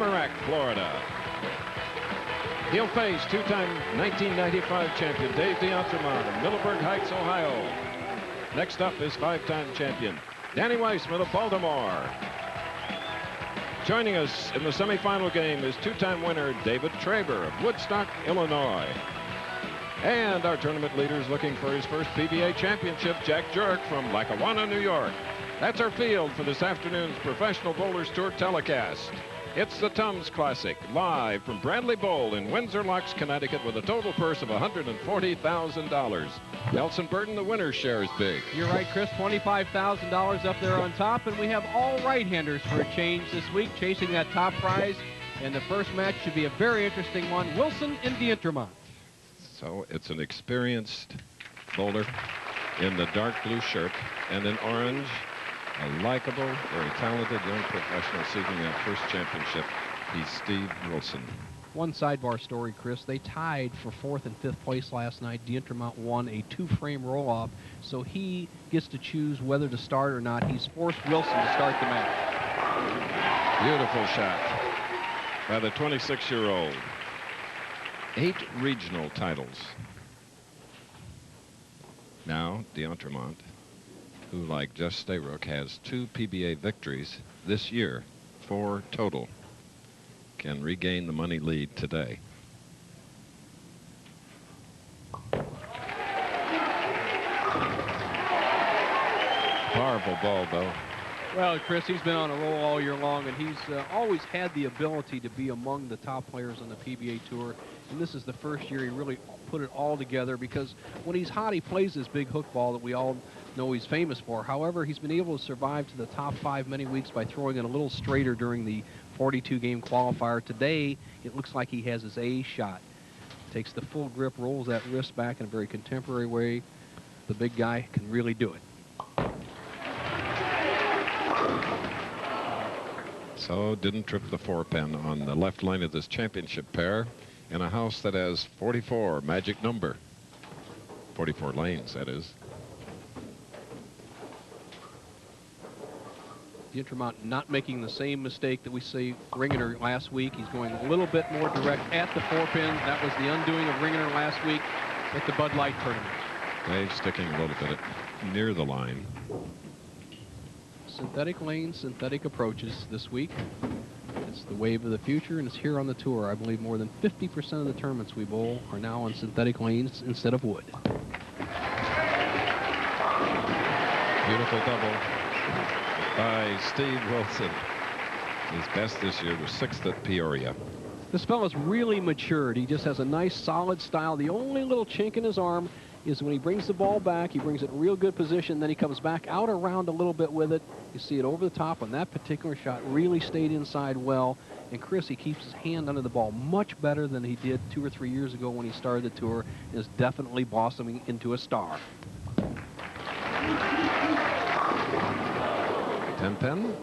JUREK, Florida. He'll face two-time 1995 champion Dave DeEntremont of Middleburg Heights, Ohio. Next up is five-time champion Danny Wiseman of Baltimore. Joining us in the semifinal game is two-time winner David TRABER of Woodstock, Illinois. And our tournament leaders looking for his first PBA championship, Jack JUREK from Lackawanna, New York. That's our field for this afternoon's Professional Bowlers Tour telecast. It's the Tums Classic, live from Bradley Bowl in Windsor Locks, Connecticut, with a total purse of $140,000. Nelson Burton, the winner's share, is big. You're right, Chris. $25,000 up there on top, and we have all right-handers for a change this week, chasing that top prize. And the first match should be a very interesting one. Wilson and DeEntremont. So it's an experienced bowler in the dark blue shirt and in orange. A likable, very talented young professional seeking that first championship. He's Steve Wilson. One sidebar story, Chris. They tied for 4th and 5th place last night. DeEntremont won a 2-frame roll-off, so he gets to choose whether to start or not. He's forced Wilson to start the match. Beautiful shot by the 26-year-old. 8 regional titles. Now DeEntremont, who, like Jeff Stayrook, has 2 PBA victories this year, 4 total, can regain the money lead today. Powerful ball, though. Well, Chris, he's been on a roll all year long, and he's always had the ability to be among the top players on the PBA Tour. And this is the first year he really put it all together, because when he's hot, he plays this big hook ball that we all know he's famous for. However, he's been able to survive to the top 5 many weeks by throwing it a little straighter during the 42-game qualifier. Today, it looks like he has his A shot. Takes the full grip, rolls that wrist back in a very contemporary way. The big guy can really do it. So didn't trip the 4-pin on the left line of this championship pair in a house that has 44, magic number. 44 lanes, that is. DeEntremont not making the same mistake that we see Ringener last week. He's going a little bit more direct at the 4-pin. That was the undoing of Ringener last week at the Bud Light tournament. Dave sticking a little bit near the line. Synthetic lanes, synthetic approaches this week. It's the wave of the future, and it's here on the tour. I believe more than 50% of the tournaments we bowl are now on synthetic lanes instead of wood. Beautiful double by Steve Wilson. His best this year was 6th at Peoria. This fellow's really matured. He just has a nice, solid style. The only little chink in his arm is when he brings the ball back, he brings it in real good position, then he comes back out around a little bit with it. You see it over the top on that particular shot. Really stayed inside well. And Chris, he keeps his hand under the ball much better than he did 2 or 3 years ago when he started the tour. Is definitely blossoming into a star. 10-pin?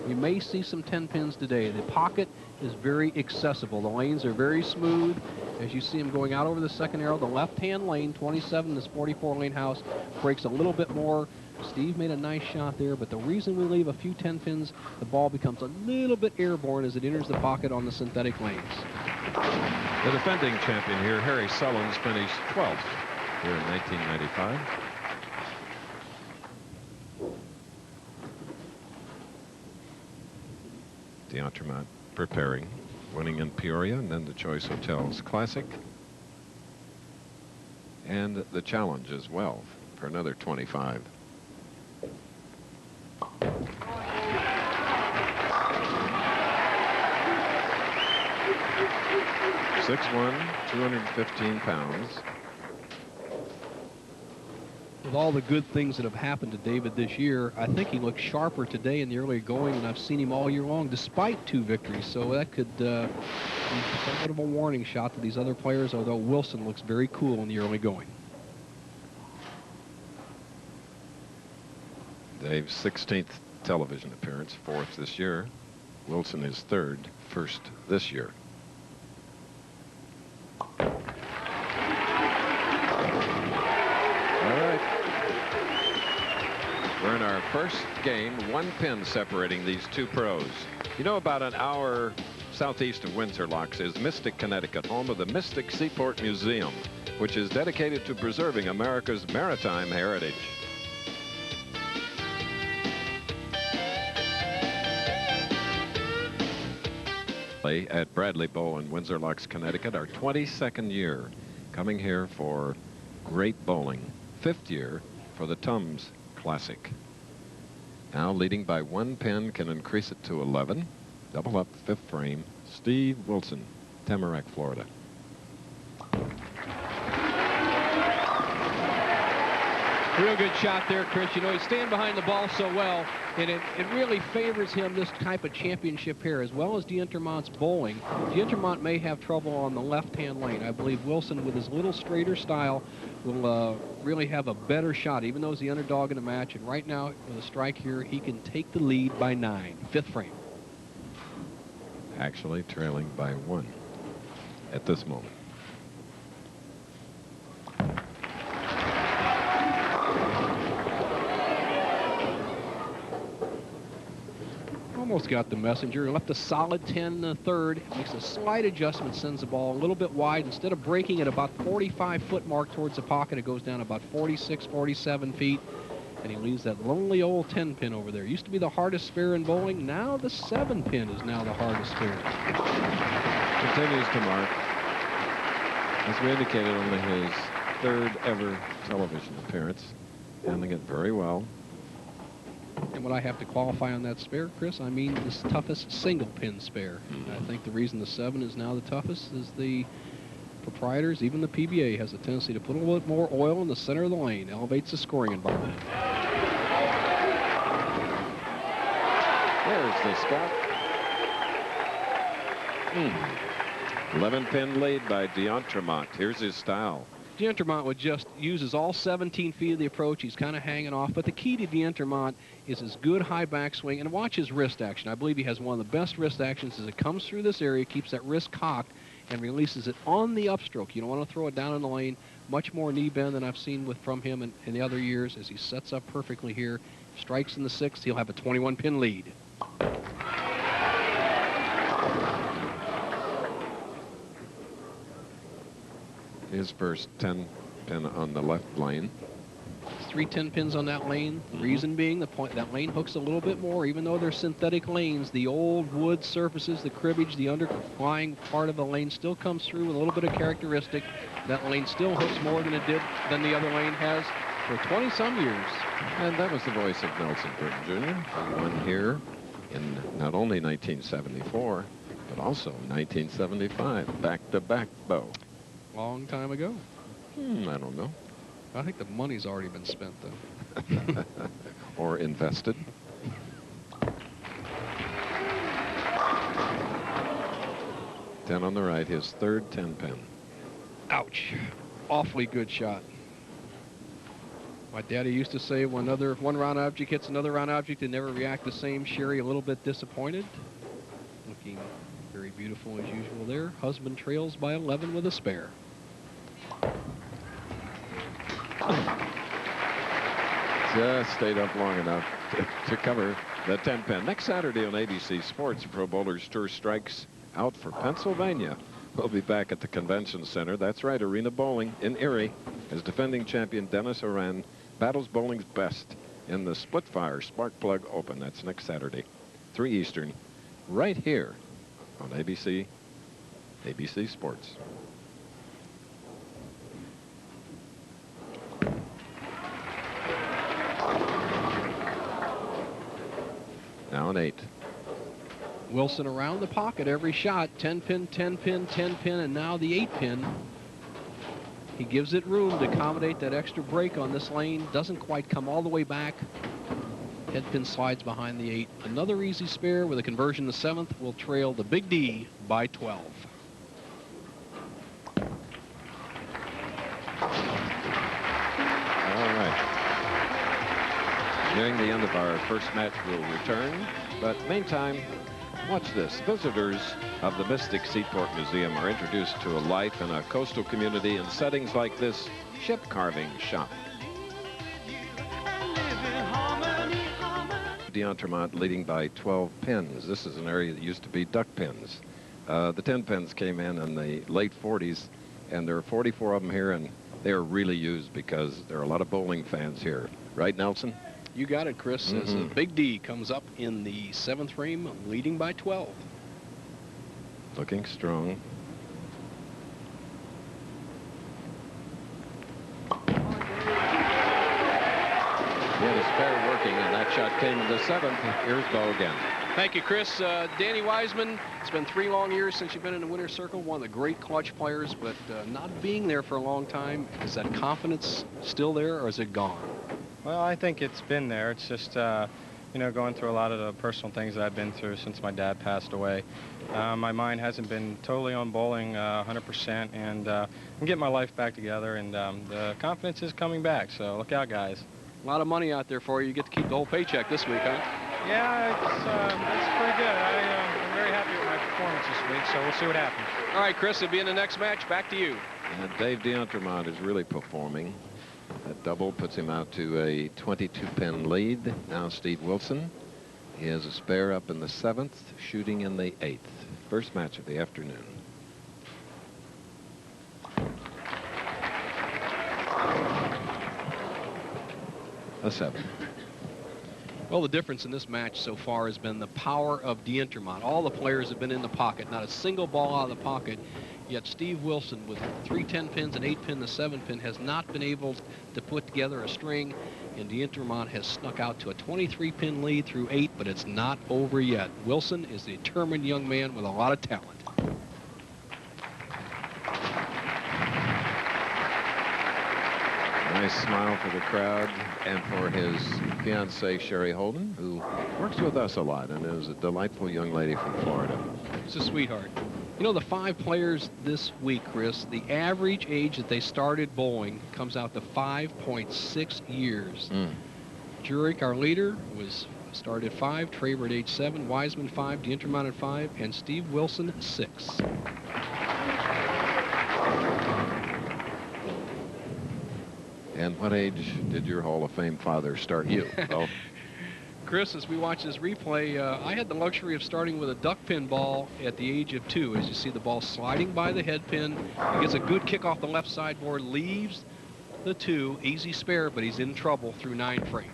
We may see some 10-pins today. The pocket is very accessible. The lanes are very smooth. As you see him going out over the second arrow, the left-hand lane, 27, this 44-lane house, breaks a little bit more. Steve made a nice shot there, but the reason we leave a few 10-pins, the ball becomes a little bit airborne as it enters the pocket on the synthetic lanes. The defending champion here, Harry Sullins, finished 12th here in 1995. DeEntremont preparing, winning in Peoria, and then the Choice Hotels Classic. And the challenge as well for another 25. .61", 215 pounds. With all the good things that have happened to David this year, I think he looks sharper today in the early going, and I've seen him all year long despite 2 victories. So that could be somewhat of a warning shot to these other players, although Wilson looks very cool in the early going. Dave's 16th television appearance, 4th this year. Wilson is 3rd, 1st this year. We're in our first game, 1 pin separating these two pros. You know, about an hour southeast of Windsor Locks is Mystic, Connecticut, home of the Mystic Seaport Museum, which is dedicated to preserving America's maritime heritage. At Bradley Bowl in Windsor Locks, Connecticut, our 22nd year coming here for great bowling. 5th year for the Tums Classic. Now leading by 1 pin, can increase it to 11. Double up, 5th frame. Steve Wilson, Tamarack, Florida. Real good shot there, Chris. You know, he's staying behind the ball so well, and it really favors him, this type of championship here, as well as D'Entermont's bowling. D'Entermont may have trouble on the left-hand lane. I believe Wilson, with his little straighter style, will really have a better shot, even though he's the underdog in the match. And right now, with a strike here, he can take the lead by 9. 5th frame. Actually trailing by 1 at this moment. Almost got the messenger. Left a solid 10 in the 3rd. Makes a slight adjustment, sends the ball a little bit wide. Instead of breaking at about 45-foot mark towards the pocket, it goes down about 46, 47 feet. And he leaves that lonely old 10 pin over there. Used to be the hardest spare in bowling. Now the 7 pin is now the hardest spare. Continues to mark. As we indicated, only his 3rd ever television appearance. Handling it very well. And what I have to qualify on that spare, Chris, I mean the toughest single pin spare. I think the reason the 7 is now the toughest is the proprietors, even the PBA, has a tendency to put a little bit more oil in the center of the lane, elevates the scoring environment. There's the spot. 11 pin lead by D'Entermont. Here's his style. D'Entermont would just uses all 17 feet of the approach. He's kind of hanging off, but the key to D'Entermont is his good high backswing, and watch his wrist action. I believe he has one of the best wrist actions as it comes through this area, keeps that wrist cocked, and releases it on the upstroke. You don't want to throw it down in the lane. Much more knee bend than I've seen from him in the other years. As he sets up perfectly here, strikes in the 6th, he'll have a 21 pin lead. His first 10 pin on the left lane. 3 10 pins on that lane. The reason being that lane hooks a little bit more, even though they're synthetic lanes. The old wood surfaces, the cribbage, the underlying part of the lane still comes through with a little bit of characteristic. That lane still hooks more than it did than the other lane has for 20-some years. And that was the voice of Nelson Britton Jr., who won here in not only 1974, but also 1975, back-to-back bow. Long time ago. I don't know. I think the money's already been spent, though. Or invested. Ten on the right, his 3rd 10 pin. Ouch. Awfully good shot. My daddy used to say when one round object hits another round object, they never react the same. Sherry a little bit disappointed. Looking very beautiful as usual there. Husband trails by 11 with a spare. Just stayed up long enough to cover the 10 pin. Next Saturday on ABC Sports, Pro Bowlers Tour strikes out for Pennsylvania. We'll be back at the Convention Center. That's right, Arena Bowling in Erie, as defending champion Dennis Oran battles bowling's best in the Splitfire Spark Plug Open. That's next Saturday, 3 Eastern, right here on ABC Sports. Now an 8. Wilson around the pocket every shot. 10 pin, 10 pin, 10 pin, and now the 8 pin. He gives it room to accommodate that extra break on this lane. Doesn't quite come all the way back. Head pin slides behind the 8. Another easy spare with a conversion to 7th will trail the Big D by 12. All right. Nearing the end of our first match, we'll return. But meantime, watch this. Visitors of the Mystic Seaport Museum are introduced to a life in a coastal community in settings like this ship carving shop. You and live in harmony. d'Entremont leading by 12 pins. This is an area that used to be duck pins. The 10 pins came in the late 40s, and there are 44 of them here, and they are really used because there are a lot of bowling fans here. Right, Nelson? You got it, Chris. As Big D comes up in the 7th frame, leading by 12. Looking strong. He had a spare working, and that shot came in the 7th. Here's Bo again. Thank you, Chris. Danny Wiseman, it's been 3 long years since you've been in the winner's circle. One of the great clutch players, but not being there for a long time. Is that confidence still there, or is it gone? Well, I think it's been there. It's just, you know, going through a lot of the personal things that I've been through since my dad passed away. My mind hasn't been totally on bowling 100%, and I'm getting my life back together, and the confidence is coming back, so look out, guys. A lot of money out there for you. You get to keep the whole paycheck this week, huh? Yeah, it's pretty good. I'm very happy with my performance this week, so we'll see what happens. All right, Chris, it'll be in the next match. Back to you. And Dave d'Entremont is really performing. That double puts him out to a 22-pin lead. Now Steve Wilson. He has a spare up in the 7th, shooting in the 8th. First match of the afternoon. A 7. Well, the difference in this match so far has been the power of d'Entremont. All the players have been in the pocket, not a single ball out of the pocket. Yet Steve Wilson, with 3 10-pins, an 8-pin, the 7-pin, has not been able to put together a string. And d'Entremont has snuck out to a 23-pin lead through 8, but it's not over yet. Wilson is a determined young man with a lot of talent. Nice smile for the crowd and for his fiancée, Sherri Holden, who works with us a lot and is a delightful young lady from Florida. She's a sweetheart. You know, the 5 players this week, Chris, the average age that they started bowling comes out to 5.6 years. Jurek, our leader, was started at 5, Traber at age 7, Wiseman 5, d'Entremont at 5, and Steve Wilson 6. And what age did your Hall of Fame father start you? Oh. Chris, as we watch this replay, I had the luxury of starting with a duck pin ball at the age of 2. As you see the ball sliding by the head pin, he gets a good kick off the left sideboard, leaves the 2, easy spare, but he's in trouble through 9 frames.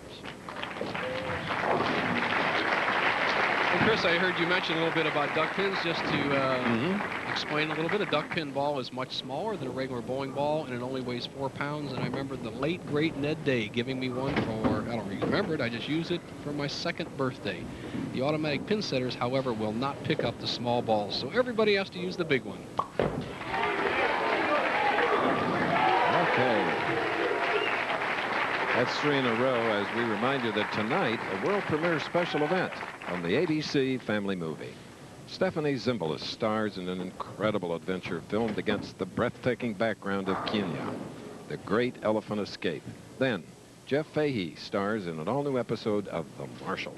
And Chris, I heard you mention a little bit about duck pins. Just to explain a little bit, a duck pin ball is much smaller than a regular bowling ball, and it only weighs 4 pounds. And I remember the late, great Ned Day giving me one for, I don't remember it, I just used it for my 2nd birthday. The automatic pin setters, however, will not pick up the small balls, so everybody has to use the big one. Okay. That's 3 in a row as we remind you that tonight, a world premiere special event on the ABC family movie. Stephanie Zimbalist stars in an incredible adventure filmed against the breathtaking background of Kenya, the great elephant escape. Then, Jeff Fahey stars in an all-new episode of The Marshal.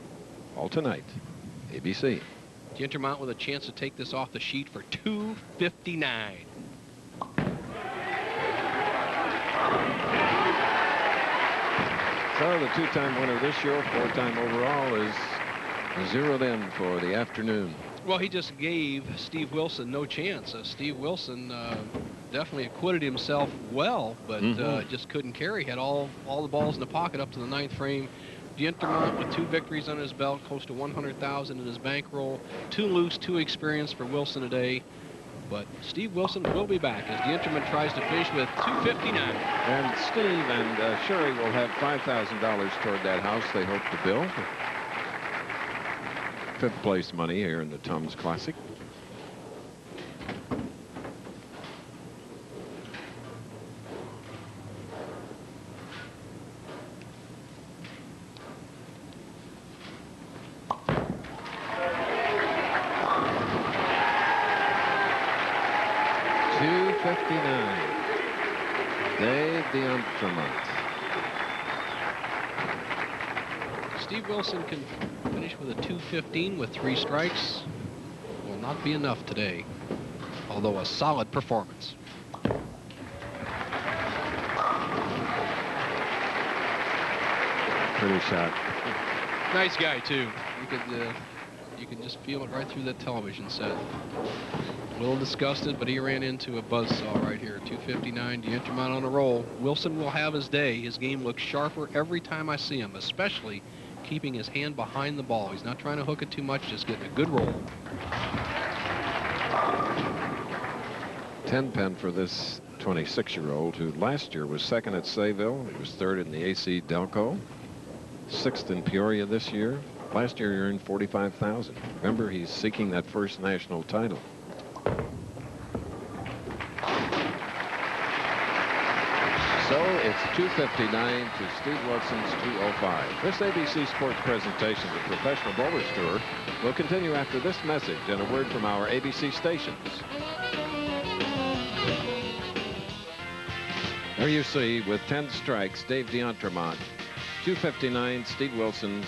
All tonight, ABC. d'Entremont with a chance to take this off the sheet for $259. So the 2-time winner this year, 4-time overall, is zeroed in for the afternoon. Well, he just gave Steve Wilson no chance. Steve Wilson definitely acquitted himself well, but just couldn't carry. Had all the balls in the pocket up to the 9th frame. d'Entremont with 2 victories on his belt, close to $100,000 in his bankroll. 2 loose, 2 experienced for Wilson today. But Steve Wilson will be back as d'Entremont tries to finish with $259. And Steve and Sherri will have $5,000 toward that house they hope to build. 5th place money here in the Tums Classic. $259. Dave d'Entremont. Steve Wilson can finish with a 215 with 3 strikes. Will not be enough today, although a solid performance. Pretty shot. Nice guy, too. You could just feel it right through that television set. A little disgusted, but he ran into a buzzsaw right here. 259, D'Entremont on a roll. Wilson will have his day. His game looks sharper every time I see him, especially keeping his hand behind the ball. He's not trying to hook it too much, just getting a good roll. 10 pen for this 26-year-old who last year was second at Sayville. He was third in the AC Delco, sixth in Peoria this year. Last year he earned $45,000. Remember, he's seeking that first national title. So it's 259 to Steve Wilson's 205. This ABC Sports presentation of the Professional Bowlers Tour will continue after this message and a word from our ABC stations. There you see, with 10 strikes, Dave D'Entremont. 259, Steve Wilson's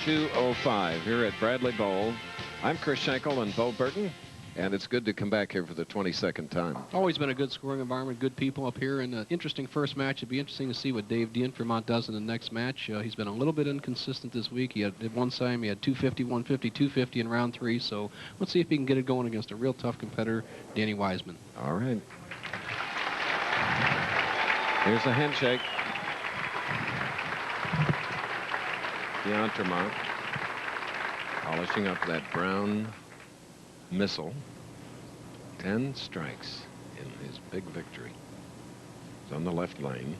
205 here at Bradley Bowl. I'm Chris Schenkel and Bo Burton, and it's good to come back here for the 22nd time. Always been a good scoring environment, good people up here, and an interesting first match. It'd be interesting to see what Dave D'Entremont does in the next match. He's been a little bit inconsistent this week. He had one time he had 250, 150, 250 in round 3, so let's see if he can get it going against a real tough competitor, Danny Wiseman. All right. Here's the handshake. D'Entremont polishing up that brown missile. 10 strikes in his big victory. He's on the left lane.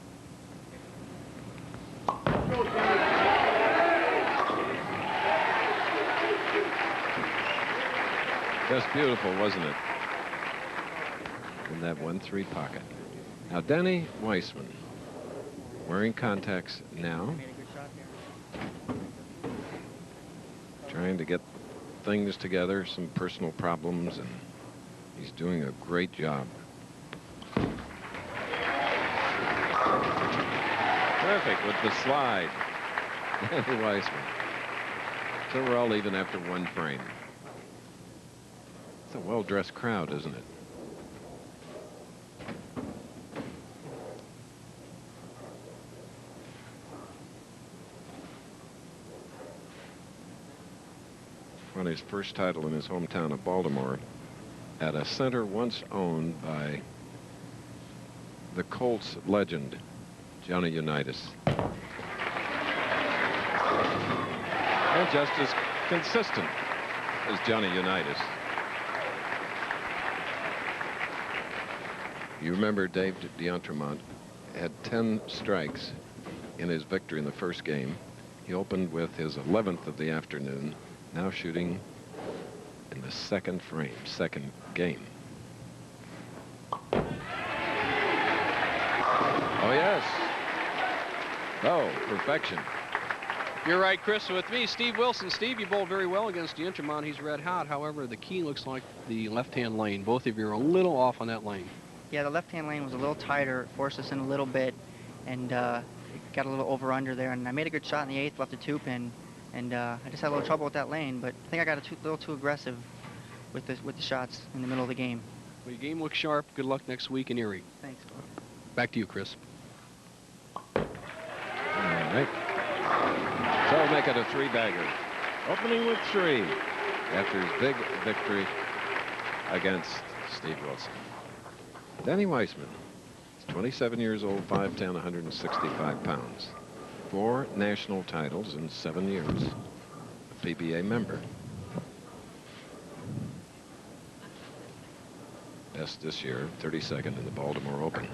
Just beautiful, wasn't it? In that 1-3 pocket. Now, Danny Wiseman wearing contacts now. Trying to get things together, some personal problems, and he's doing a great job. Terrific with the slide. Danny Wiseman. So we're all even after one frame. It's a well-dressed crowd, isn't it? Won his first title in his hometown of Baltimore at a center once owned by the Colts legend, Johnny Unitas. And just as consistent as Johnny Unitas. You remember Dave D'Entremont had 10 strikes in his victory in the first game. He opened with his 11th of the afternoon, now shooting in the second frame, second game. Oh, yes. Oh, perfection. You're right, Chris. With me, Steve Wilson. Steve, you bowled very well against D'Entremont. He's red hot. However, the key looks like the left-hand lane. Both of you are a little off on that lane. Yeah, the left-hand lane was a little tighter, forced us in a little bit, and got a little over-under there. And I made a good shot in the 8th, left a 2-pin. And I just had a little trouble with that lane, but I think I got a little too aggressive with the shots in the middle of the game. Well, your game looks sharp. Good luck next week in Erie. Thanks. Back to you, Chris. All right. So we'll make it a 3-bagger. Opening with 3 after his big victory against Steve Wilson. Danny Wiseman is 27 years old, 5'10", 165 pounds. 4 national titles in 7 years. A PBA member. Best this year, 32nd in the Baltimore Open.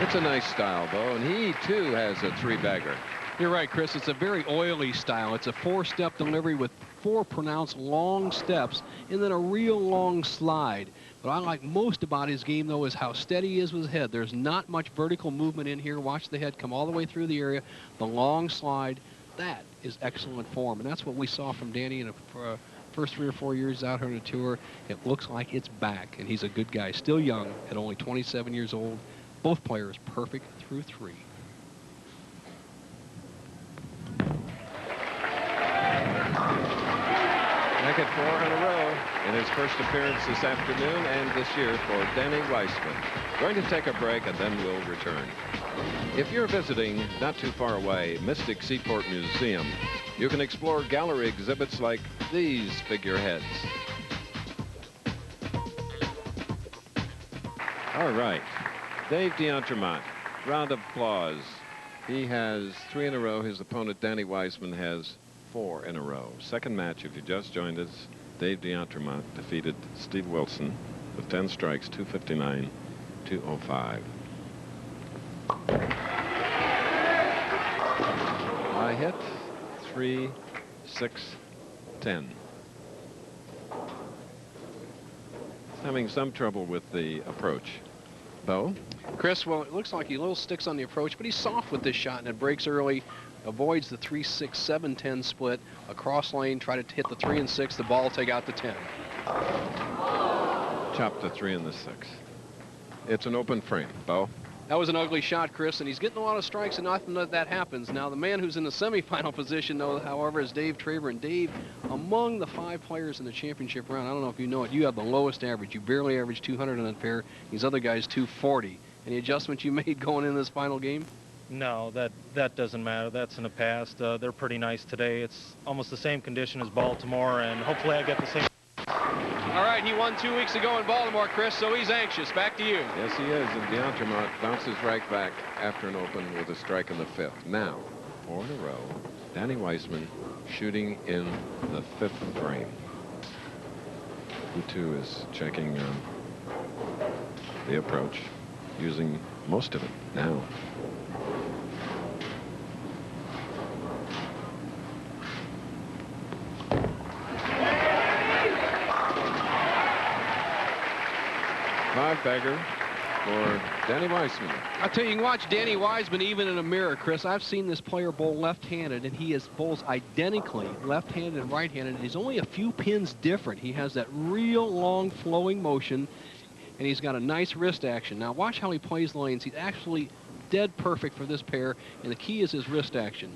It's a nice style, though, and he, too, has a 3-bagger. You're right, Chris. It's a very oily style. It's a 4-step delivery with 4 pronounced long steps and then a real long slide. What I like most about his game, though, is how steady he is with his head. There's not much vertical movement in here. Watch the head come all the way through the area. The long slide, that is excellent form. And that's what we saw from Danny in the first 3 or 4 years out here on the tour. It looks like it's back, and he's a good guy. Still young at only 27 years old. Both players perfect through 3. Second 4 in a row in his first appearance this afternoon and this year for Danny Wiseman. Going to take a break, and then we'll return. If you're visiting not too far away Mystic Seaport Museum, you can explore gallery exhibits like these figureheads. All right, Dave DeEntremont, round of applause. He has 3 in a row. His opponent, Danny Wiseman, has 4 in a row. Second match, if you just joined us, Dave DeEntremont defeated Steve Wilson with 10 strikes, 259, 205. High hit, 3, 6, 10. Having some trouble with the approach. Bo? Chris, well, it looks like he little sticks on the approach, but he's soft with this shot, and it breaks early, avoids the 3, 6, 7, 10 split, across lane, try to hit the 3 and 6, the ball, take out the 10. Chop the 3 and the 6. It's an open frame. Bo? That was an ugly shot, Chris, and he's getting a lot of strikes, and often that happens. Now, the man who's in the semifinal position, though, however, is Dave Traber. And Dave, among the 5 players in the championship round, I don't know if you know it, you have the lowest average. You barely average 200 on that pair. These other guys, 240. Any adjustments you made going in this final game? No, that doesn't matter. That's in the past. They're pretty nice today. It's almost the same condition as Baltimore, and hopefully I get the same. All right, he won 2 weeks ago in Baltimore, Chris, so he's anxious. Back to you. Yes, he is, and DeEntremont bounces right back after an open with a strike in the 5th. Now, 4 in a row, Danny Wiseman shooting in the 5th frame. He, too, is checking the approach, using most of it now. Bagger for Danny Wiseman. I tell you, you can watch Danny Wiseman even in a mirror, Chris. I've seen this player bowl left-handed, and he bowls identically left-handed and right-handed. He's only a few pins different. He has that real long flowing motion, and he's got a nice wrist action. Now watch how he plays lanes. He's actually dead perfect for this pair, and the key is his wrist action.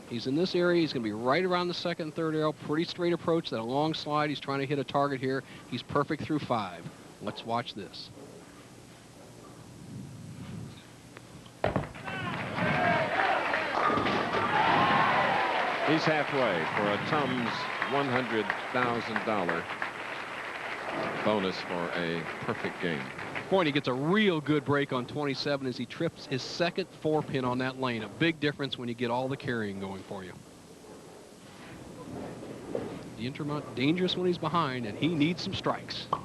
He's in this area. He's going to be right around the 2nd and 3rd arrow. Pretty straight approach, that long slide. He's trying to hit a target here. He's perfect through 5. Let's watch this. He's halfway for a Tums $100,000 bonus for a perfect game. Boy, and he gets a real good break on 27 as he trips his 2nd 4-pin on that lane. A big difference when you get all the carrying going for you. DeEntremont dangerous when he's behind, and he needs some strikes. So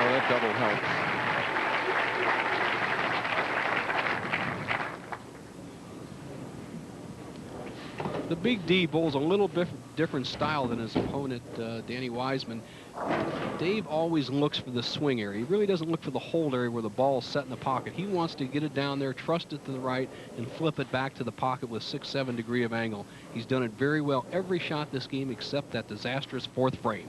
that double helps. The Big D bowls a little different style than his opponent, Danny Wiseman. Dave always looks for the swing area. He really doesn't look for the hold area where the ball is set in the pocket. He wants to get it down there, trust it to the right, and flip it back to the pocket with 6-7 degree of angle. He's done it very well every shot this game except that disastrous 4th frame.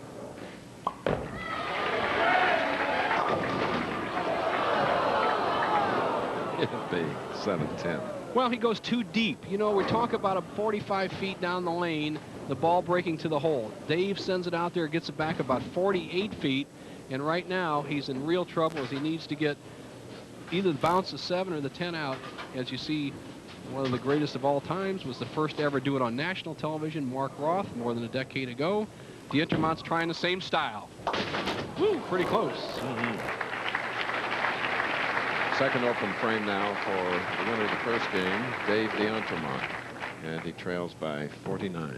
Big 7-10. Well, he goes too deep. You know, we talk about a 45 feet down the lane, the ball breaking to the hole. Dave sends it out there, gets it back about 48 feet, and right now he's in real trouble as he needs to get either the bounce of 7 or the 10 out. As you see, one of the greatest of all times was the first to ever do it on national television, Mark Roth, more than a decade ago. DeEntremont's trying the same style. Woo, pretty close. Second open frame now for the winner of the first game, Dave DeEntremont, and he trails by 49.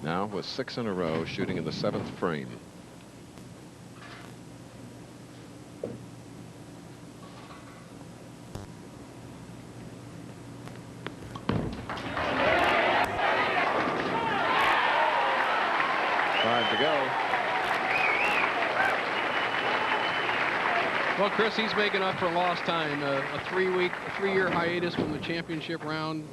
Now with 6 in a row, shooting in the 7th frame. Five to go. Well, Chris, he's making up for lost time. A 3-year hiatus from the championship round.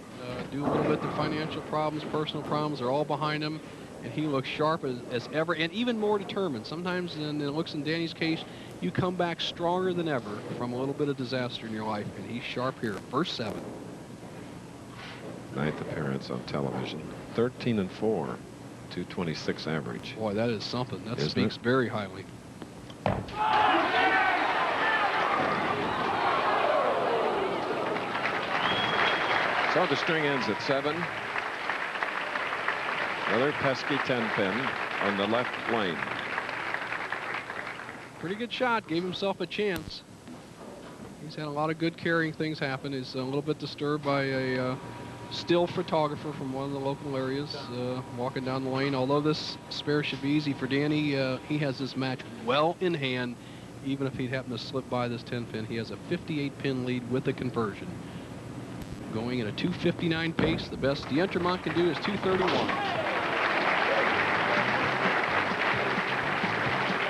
Due a little bit to financial problems, personal problems are all behind him, and he looks sharp as ever, and even more determined. Sometimes, and it looks in Danny's case, you come back stronger than ever from a little bit of disaster in your life, and he's sharp here. First 7. 9th appearance on television. 13-4, 226 average. Boy, that is something. That Isn't speaks it? very highly. So the string ends at 7. Another pesky 10-pin on the left lane. Pretty good shot. Gave himself a chance. He's had a lot of good carrying things happen. He's a little bit disturbed by a still photographer from one of the local areas walking down the lane. Although this spare should be easy for Danny, he has this match well in hand. Even if he'd happen to slip by this 10-pin, he has a 58-pin lead with a conversion. Going at a 2:59 pace. The best D'Entremont can do is 2:31.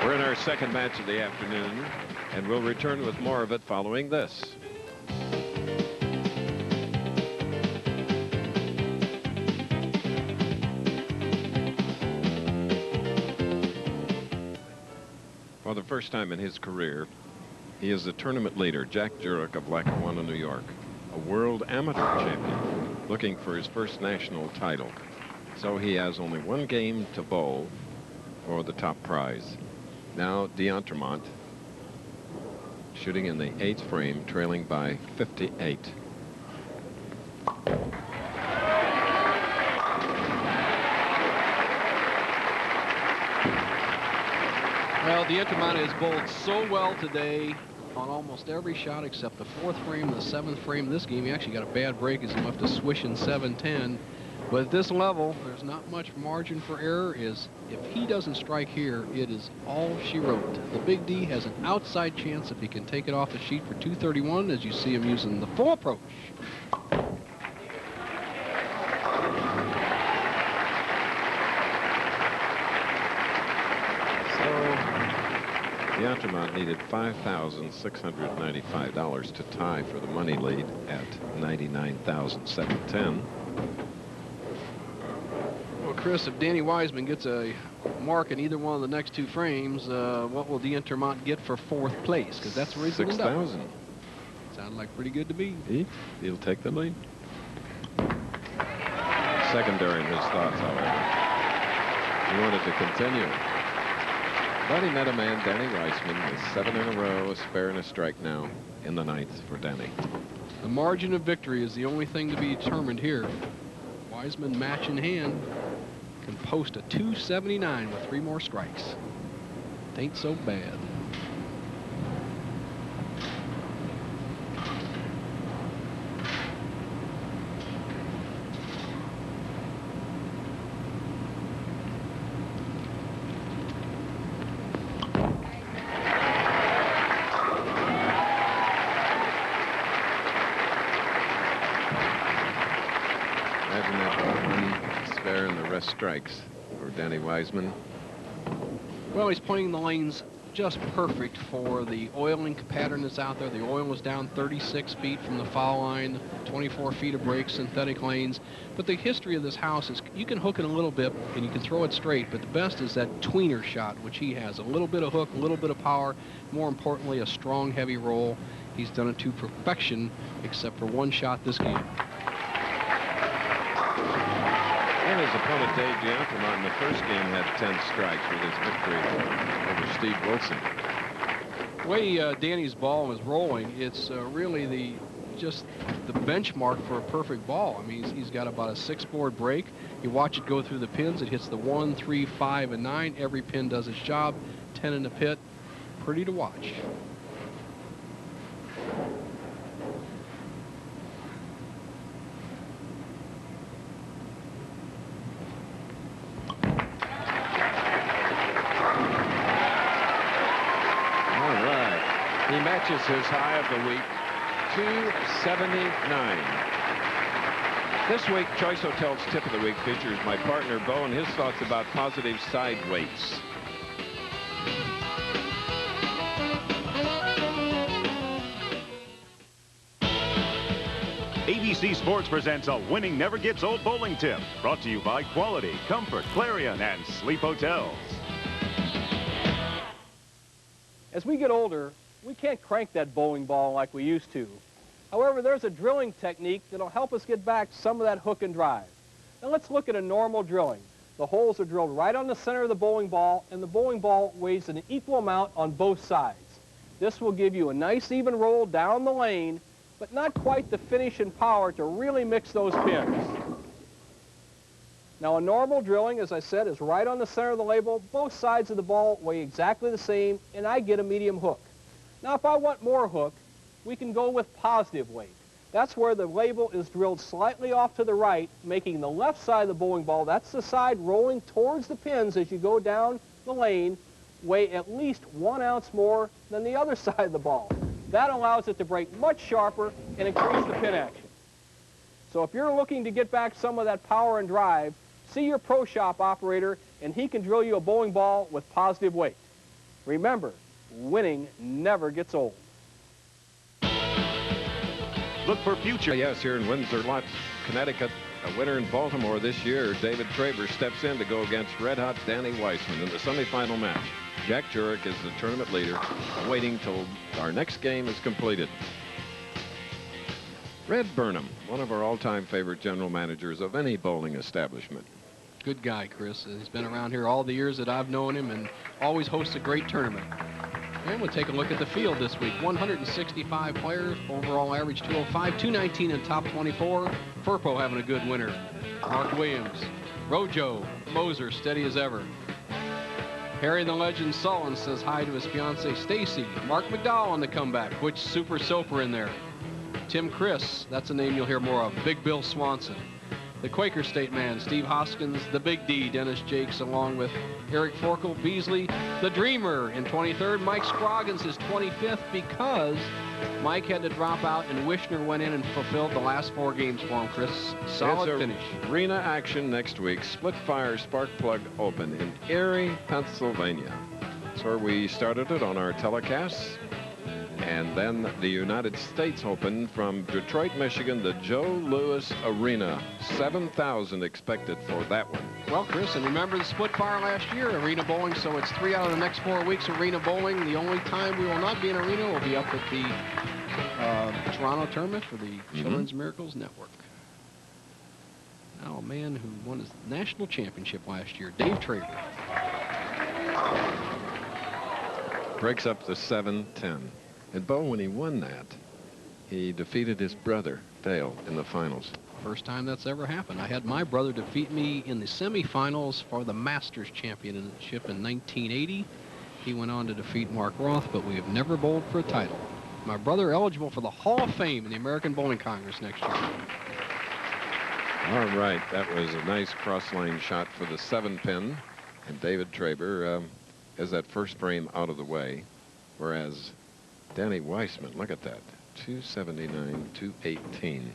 We're in our second match of the afternoon, and we'll return with more of it following this. For the first time in his career, he is the tournament leader, Jack Jurek of Lackawanna, New York, a world amateur champion, looking for his first national title. So he has only one game to bowl for the top prize. Now D'Entremont shooting in the 8th frame, trailing by 58. Well, D'Entremont has bowled so well today on almost every shot except the 4th frame and the 7th frame of this game. He actually got a bad break as he left a swish in 7-10. But at this level, there's not much margin for error. If he doesn't strike here, it is all she wrote. The Big D has an outside chance if he can take it off the sheet for 231, as you see him using the full approach. D'Entremont needed $5,695 to tie for the money lead at $99,710. Well, Chris, if Danny Wiseman gets a mark in either one of the next 2 frames, what will D'Entremont get for 4th place? Because that's where he's going to end up. 6,000. Sounds like pretty good to me. He'll take the lead. Secondary in his thoughts, however. He wanted to continue. But he met a man, Danny Wiseman, with 7 in a row, a spare and a strike now in the 9th for Danny. The margin of victory is the only thing to be determined here. Wiseman, match in hand, can post a 279 with 3 more strikes. It ain't so bad. Strikes for Danny Wiseman. Well, he's playing the lanes just perfect for the oiling pattern that's out there. The oil is down 36 feet from the foul line, 24 feet of break, synthetic lanes. But the history of this house is you can hook it a little bit and you can throw it straight, but the best is that tweener shot, which he has. A little bit of hook, a little bit of power, more importantly, a strong, heavy roll. He's done it to perfection, except for 1 shot this game. And his opponent, Dave D'Entremont, in the first game had 10 strikes with his victory over Steve Wilson. The way Danny's ball is rolling, it's really just the benchmark for a perfect ball. I mean, he's got about a 6-board break. You watch it go through the pins. It hits the 1, 3, 5, and 9. Every pin does its job. 10 in the pit. Pretty to watch. He matches his high of the week, 279. This week, Choice Hotels Tip of the Week features my partner, Bo, and his thoughts about positive side weights. ABC Sports presents a winning never gets old bowling tip, brought to you by Quality, Comfort, Clarion, and Sleep Hotels. As we get older, we can't crank that bowling ball like we used to. However, there's a drilling technique that'll help us get back some of that hook and drive. Now let's look at a normal drilling. The holes are drilled right on the center of the bowling ball, and the bowling ball weighs an equal amount on both sides. This will give you a nice even roll down the lane, but not quite the finish and power to really mix those pins. Now, a normal drilling, as I said, is right on the center of the label. Both sides of the ball weigh exactly the same, and I get a medium hook. Now, if I want more hook, we can go with positive weight. That's where the label is drilled slightly off to the right, making the left side of the bowling ball, that's the side rolling towards the pins as you go down the lane, weigh at least 1 ounce more than the other side of the ball. That allows it to break much sharper and increase the pin action. So if you're looking to get back some of that power and drive, see your pro shop operator, and he can drill you a bowling ball with positive weight. Remember, winning never gets old. Look for future. Yes, here in Windsor, Connecticut, a winner in Baltimore this year. David Traber steps in to go against red-hot Danny Wiseman in the semifinal match. Jack Jurek is the tournament leader, waiting till our next game is completed. Red Burnham, one of our all-time favorite general managers of any bowling establishment. Good guy, Chris. He's been around here all the years that I've known him and always hosts a great tournament. And we'll take a look at the field this week. 165 players, overall average 205, 219 in top 24. Furpo having a good winner. Mark Williams, Rojo, Moser, steady as ever. Harry the Legend Sullen says hi to his fiancée Stacy. Mark McDowell on the comeback. Which super soaper in there? Tim Chris, that's a name you'll hear more of. Big Bill Swanson. The Quaker State man, Steve Hoskins, the Big D, Dennis Jakes, along with Eric Forkel, Beasley, the Dreamer in 23rd. Mike Scroggins is 25th because Mike had to drop out and Wishner went in and fulfilled the last 4 games for him, Chris. Solid finish. Arena action next week. Split Fire Spark Plug Open in Erie, Pennsylvania. That's where we started it on our telecasts. And then the United States Open from Detroit, Michigan, the Joe Louis Arena. 7,000 expected for that one. Well, Chris, and remember the Split Fire last year, arena bowling, so it's 3 out of the next 4 weeks arena bowling. The only time we will not be in arena will be up at the Toronto tournament for the Children's Miracles Network. Now, a man who won his national championship last year, Dave Traber. Breaks up the 7-10. And Bo, when he won that, he defeated his brother, Dale, in the finals. First time that's ever happened. I had my brother defeat me in the semifinals for the Masters Championship in 1980. He went on to defeat Mark Roth, but we have never bowled for a title. My brother eligible for the Hall of Fame in the American Bowling Congress next year. All right, that was a nice cross-lane shot for the 7-pin. And David Traber has that first frame out of the way, whereas Danny Wiseman, look at that, 279, 218.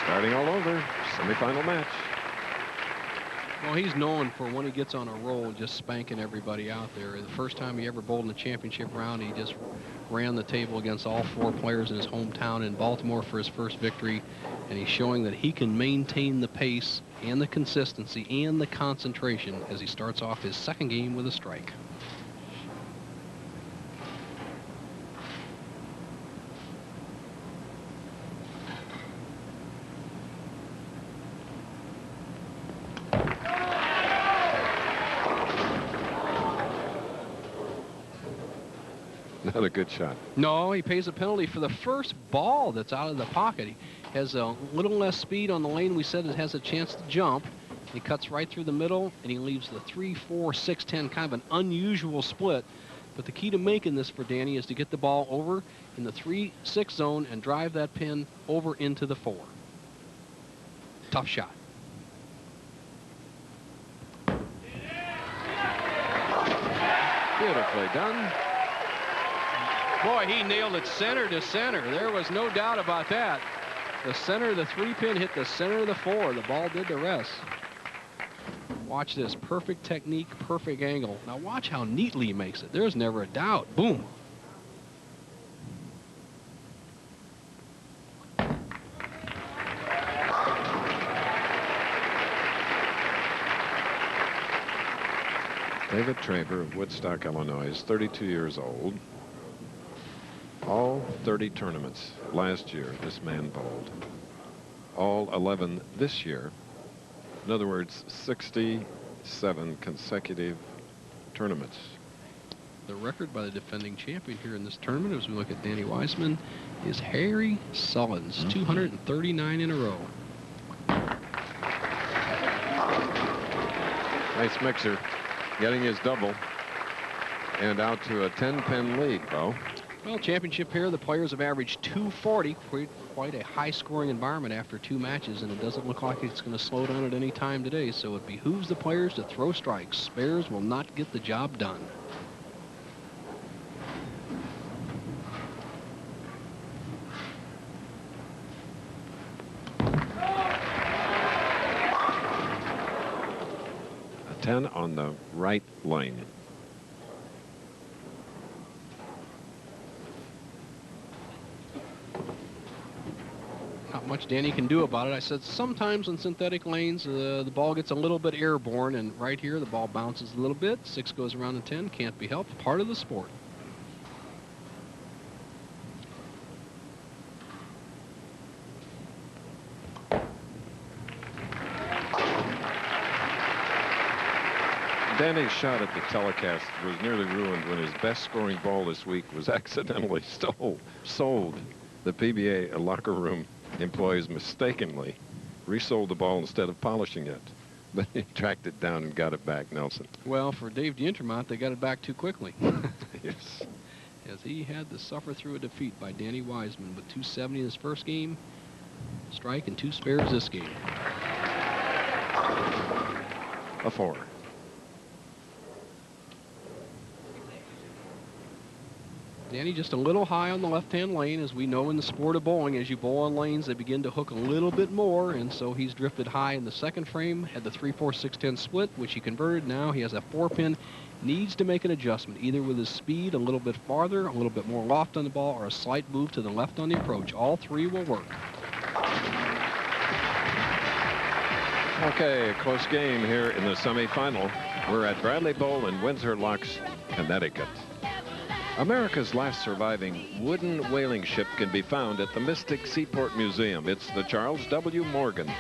Starting all over, semifinal match. Well, he's known for when he gets on a roll, just spanking everybody out there. The first time he ever bowled in the championship round, he just ran the table against all 4 players in his hometown in Baltimore for his first victory. And he's showing that he can maintain the pace and the consistency and the concentration as he starts off his 2nd game with a strike. Not a good shot. No, he pays a penalty for the first ball that's out of the pocket. He has a little less speed on the lane. We said it has a chance to jump. He cuts right through the middle, and he leaves the 3, 4, 6, 10, kind of an unusual split. But the key to making this for Danny is to get the ball over in the 3-6 zone and drive that pin over into the 4. Tough shot. Beautifully done. Boy, he nailed it center to center. There was no doubt about that. The center of the 3-pin hit the center of the 4. The ball did the rest. Watch this. Perfect technique, perfect angle. Now watch how neatly he makes it. There's never a doubt. Boom. David Traber of Woodstock, Illinois, is 32 years old. All 30 tournaments last year, this man bowled. All 11 this year. In other words, 67 consecutive tournaments. The record by the defending champion here in this tournament, as we look at Danny Wiseman, is Harry Sullivan's 239 in a row. Nice mixer, getting his double, and out to a 10-pin lead, Bo. Well, championship here, the players have averaged 240, quite a high-scoring environment after 2 matches, and it doesn't look like it's going to slow down at any time today, so it behooves the players to throw strikes. Spares will not get the job done. A 10 on the right lane. Not much Danny can do about it. I said sometimes on synthetic lanes, the ball gets a little bit airborne, and right here the ball bounces a little bit. 6 goes around the 10. Can't be helped. Part of the sport. Danny's shot at the telecast was nearly ruined when his best scoring ball this week was accidentally sold. The PBA locker room employees mistakenly resold the ball instead of polishing it. But he tracked it down and got it back, Nelson. Well, for Dave D'Intermont, they got it back too quickly. Yes. As he had to suffer through a defeat by Danny Wiseman with 270 in his first game, strike and 2 spares this game. A 4. Danny just a little high on the left-hand lane. As we know in the sport of bowling, as you bowl on lanes, they begin to hook a little bit more, and so he's drifted high in the second frame, had the 3-4-6-10 split, which he converted. Now he has a 4-pin, needs to make an adjustment, either with his speed a little bit farther, a little bit more loft on the ball, or a slight move to the left on the approach. All 3 will work. Okay, a close game here in the semifinal. We're at Bradley Bowl in Windsor Locks, Connecticut. America's last surviving wooden whaling ship can be found at the Mystic Seaport Museum. It's the Charles W. Morgan.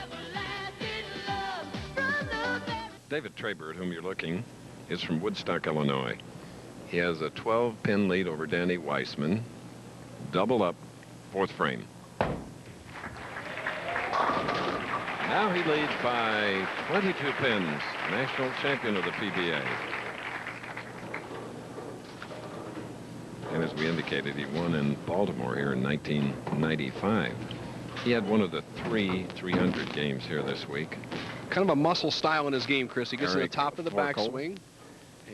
David Traber, at whom you're looking, is from Woodstock, Illinois. He has a 12-pin lead over Danny Wiseman. Double up, 4th frame. Now he leads by 22 pins, national champion of the PBA. And as we indicated, he won in Baltimore here in 1995. He had one of the 3 300 games here this week. Kind of a muscle style in his game, Chris. He gets to the Eric top of the Forkel. backswing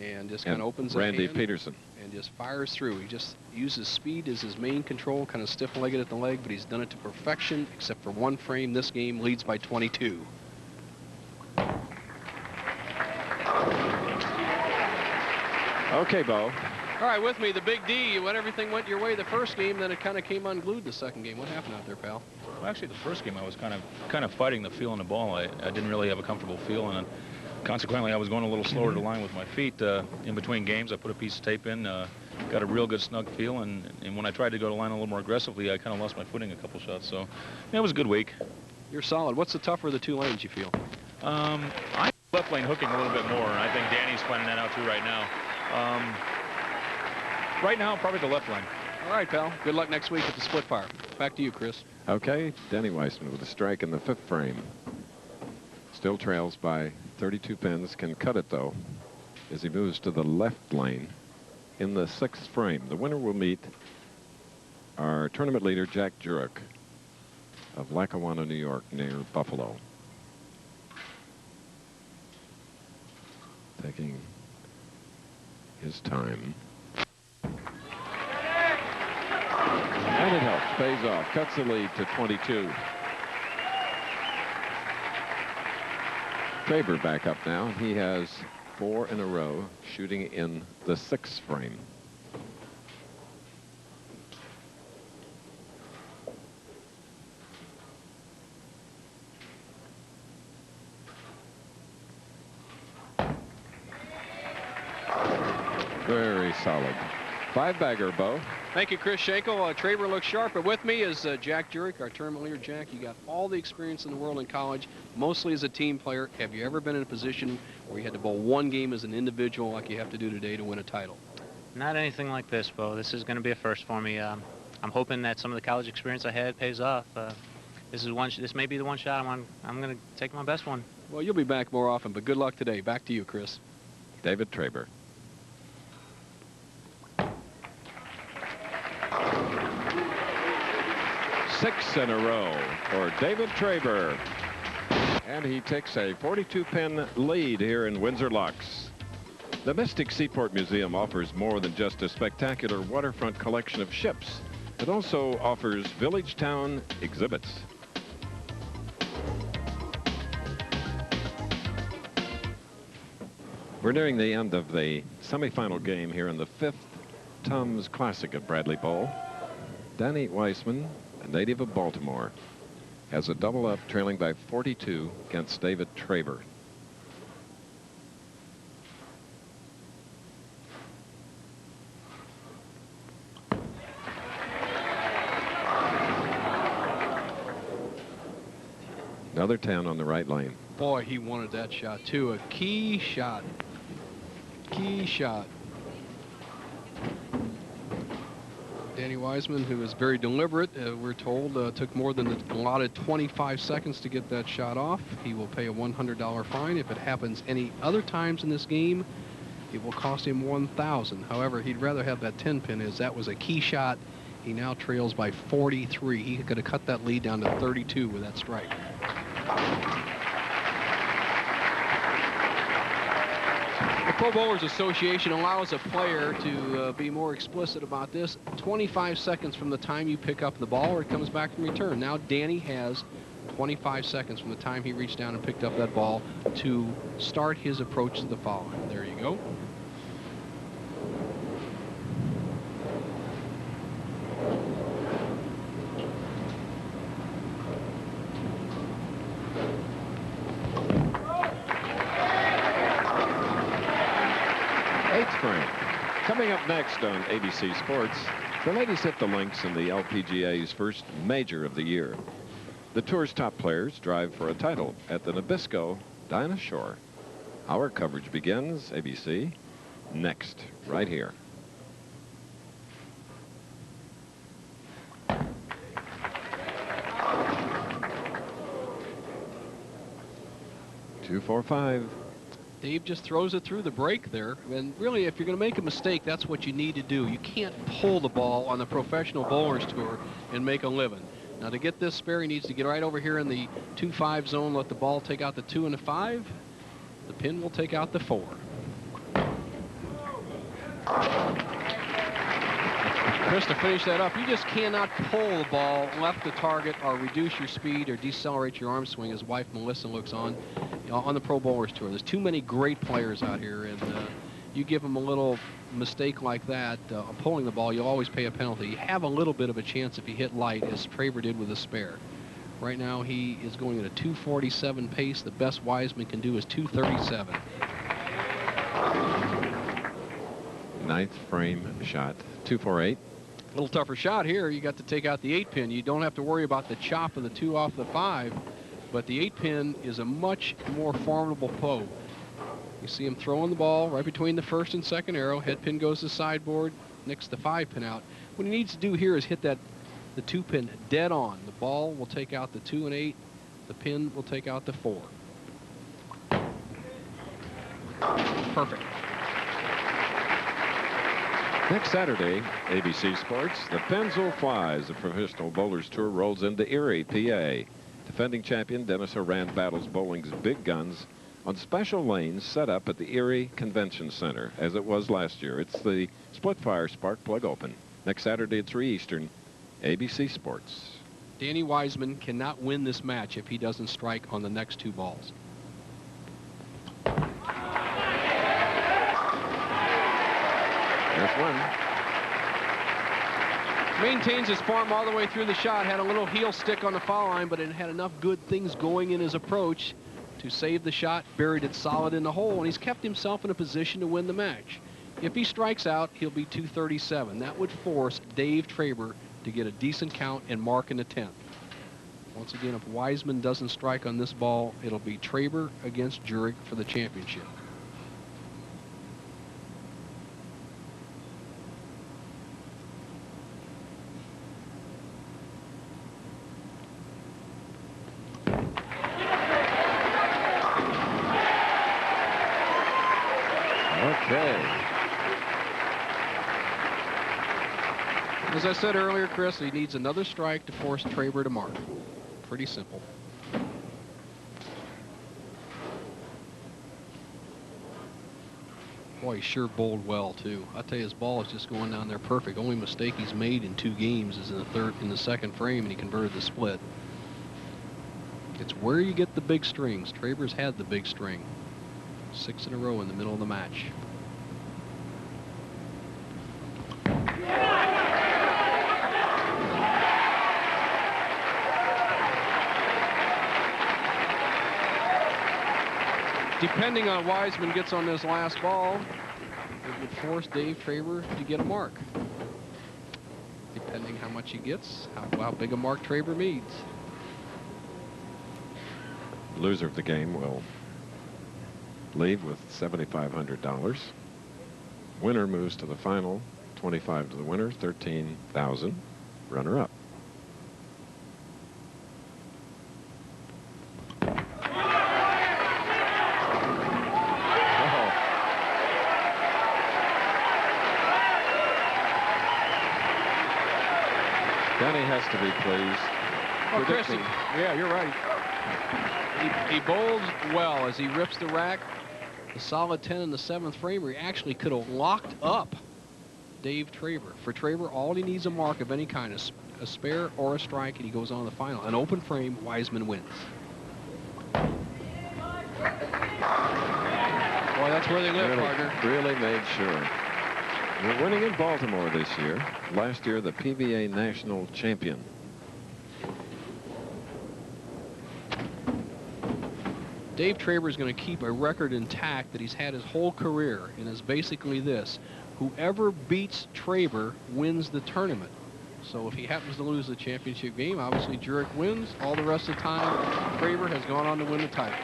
and just kind of opens the Randy hand Peterson. and just fires through. He just uses speed as his main control, kind of stiff-legged at the leg, but he's done it to perfection, except for 1 frame. This game leads by 22. Okay, Bo. All right, with me, the Big D. When everything went your way the first game, then it kind of came unglued the second game. What happened out there, pal? Well, actually, the first game I was kind of fighting the feel on the ball. I didn't really have a comfortable feel, and consequently, I was going a little slower to line with my feet. In between games, I put a piece of tape in, got a real good snug feel, and when I tried to go to line a little more aggressively, I kind of lost my footing a couple shots. So, yeah, it was a good week. You're solid. What's the tougher of the 2 lanes, you feel? I'm left lane hooking a little bit more, and I think Danny's finding that out too right now. Right now, probably the left lane. All right, pal. Good luck next week at the split fire. Back to you, Chris. Okay, Danny Wiseman with a strike in the 5th frame. Still trails by 32 pins, can cut it, though, as he moves to the left lane in the 6th frame. The winner will meet our tournament leader, Jack Jurek of Lackawanna, New York, near Buffalo. Taking his time. And it helps, pays off, cuts the lead to 22. Traber back up now. He has 4 in a row, shooting in the 6th frame. Very solid. 5-bagger, Bo. Thank you, Chris Schenkel. Traber looks sharp, but with me is Jack Jurek, our tournament leader. Jack, you got all the experience in the world in college, mostly as a team player. Have you ever been in a position where you had to bowl one game as an individual like you have to do today to win a title? Not anything like this, Bo. This is going to be a first for me. I'm hoping that some of the college experience I had pays off. This may be the one shot I'm going to take my best one. Well, you'll be back more often, but good luck today. Back to you, Chris. David Traber. Six in a row for David Traber. And he takes a 42-pin lead here in Windsor Locks. The Mystic Seaport Museum offers more than just a spectacular waterfront collection of ships. It also offers village town exhibits. We're nearing the end of the semifinal game here in the 5th Tums Classic at Bradley Bowl. Danny Wiseman, a native of Baltimore, has a double up, trailing by 42 against David Traber. Another 10 on the right lane. Boy, he wanted that shot, too. A key shot. Key shot. Danny Wiseman, who is very deliberate, we're told, took more than the allotted 25 seconds to get that shot off. He will pay a $100 fine. If it happens any other times in this game, it will cost him $1,000. However, he'd rather have that 10-pin, as that was a key shot. He now trails by 43. He could have cut that lead down to 32 with that strike. The Pro Bowlers Association allows a player to be more explicit about this. 25 seconds from the time you pick up the ball or it comes back in return. Now Danny has 25 seconds from the time he reached down and picked up that ball to start his approach to the foul line. There you go. Coming up next on ABC Sports, the ladies hit the links in the LPGA's first major of the year. The tour's top players drive for a title at the Nabisco Dinah Shore. Our coverage begins, ABC, next, right here. Two, 4, 5. Dave just throws it through the break there. And really, if you're going to make a mistake, that's what you need to do. You can't pull the ball on the Professional Bowlers Tour and make a living. Now, to get this spare, he needs to get right over here in the 2-5 zone, let the ball take out the 2 and the 5. The pin will take out the 4. Chris, to finish that up, you just cannot pull the ball left the target or reduce your speed or decelerate your arm swing, as wife Melissa looks on the Pro Bowlers Tour. There's too many great players out here, and you give them a little mistake like that, pulling the ball, you'll always pay a penalty. You have a little bit of a chance if you hit light, as Traber did with a spare. Right now, he is going at a 2:47 pace. The best Wiseman can do is 2:37. Ninth frame shot, 2-4-8. A little tougher shot here. You got to take out the 8-pin. You don't have to worry about the chop of the 2 off the 5, but the 8-pin is a much more formidable foe. You see him throwing the ball right between the first and second arrow. Head pin goes to sideboard, nicks the 5-pin out. What he needs to do here is hit the 2-pin dead on. The ball will take out the 2 and 8. The pin will take out the 4. Perfect. Next Saturday, ABC Sports, the Pennzoil Flies, the Professional Bowlers Tour, rolls into Erie, PA. Defending champion Dennis Horan battles bowling's big guns on special lanes set up at the Erie Convention Center, as it was last year. It's the Splitfire Spark Plug Open. Next Saturday at 3 Eastern, ABC Sports. Danny Wiseman cannot win this match if he doesn't strike on the next 2 balls. There's one. Maintains his form all the way through the shot. Had a little heel stick on the foul line, but it had enough good things going in his approach to save the shot. Buried it solid in the hole, and he's kept himself in a position to win the match. If he strikes out, he'll be 237. That would force Dave Traber to get a decent count and mark in the 10th. Once again, if Wiseman doesn't strike on this ball, it'll be Traber against Jurek for the championship. Okay. As I said earlier, Chris, he needs another strike to force Traber to mark. Pretty simple. Boy, he sure bowled well, too. I tell you, his ball is just going down there perfect. Only mistake he's made in 2 games is in the second frame, and he converted the split. It's where you get the big strings. Traber's had the big string. 6 in a row in the middle of the match. Depending on Wiseman gets on this last ball, it would force Dave Traber to get a mark. Depending how much he gets, how big a mark Traber needs. Loser of the game will leave with $7,500. Winner moves to the final. 25 to the winner, 13,000. Runner up. Danny has to be pleased. Oh, Chris, yeah, you're right. He bowls well as he rips the rack. The solid 10 in the 7th framer. He actually could have locked up Dave Traber. For Traber, all he needs a mark of any kind, a spare or a strike, and he goes on to the final. An open frame, Wiseman wins. Boy, that's where they live, partner. Really made sure. We're winning in Baltimore this year. Last year, the PBA National Champion. Dave Traber is going to keep a record intact that he's had his whole career, and is basically this: whoever beats Traber wins the tournament. So if he happens to lose the championship game, obviously Jurek wins. All the rest of the time, Traber has gone on to win the title.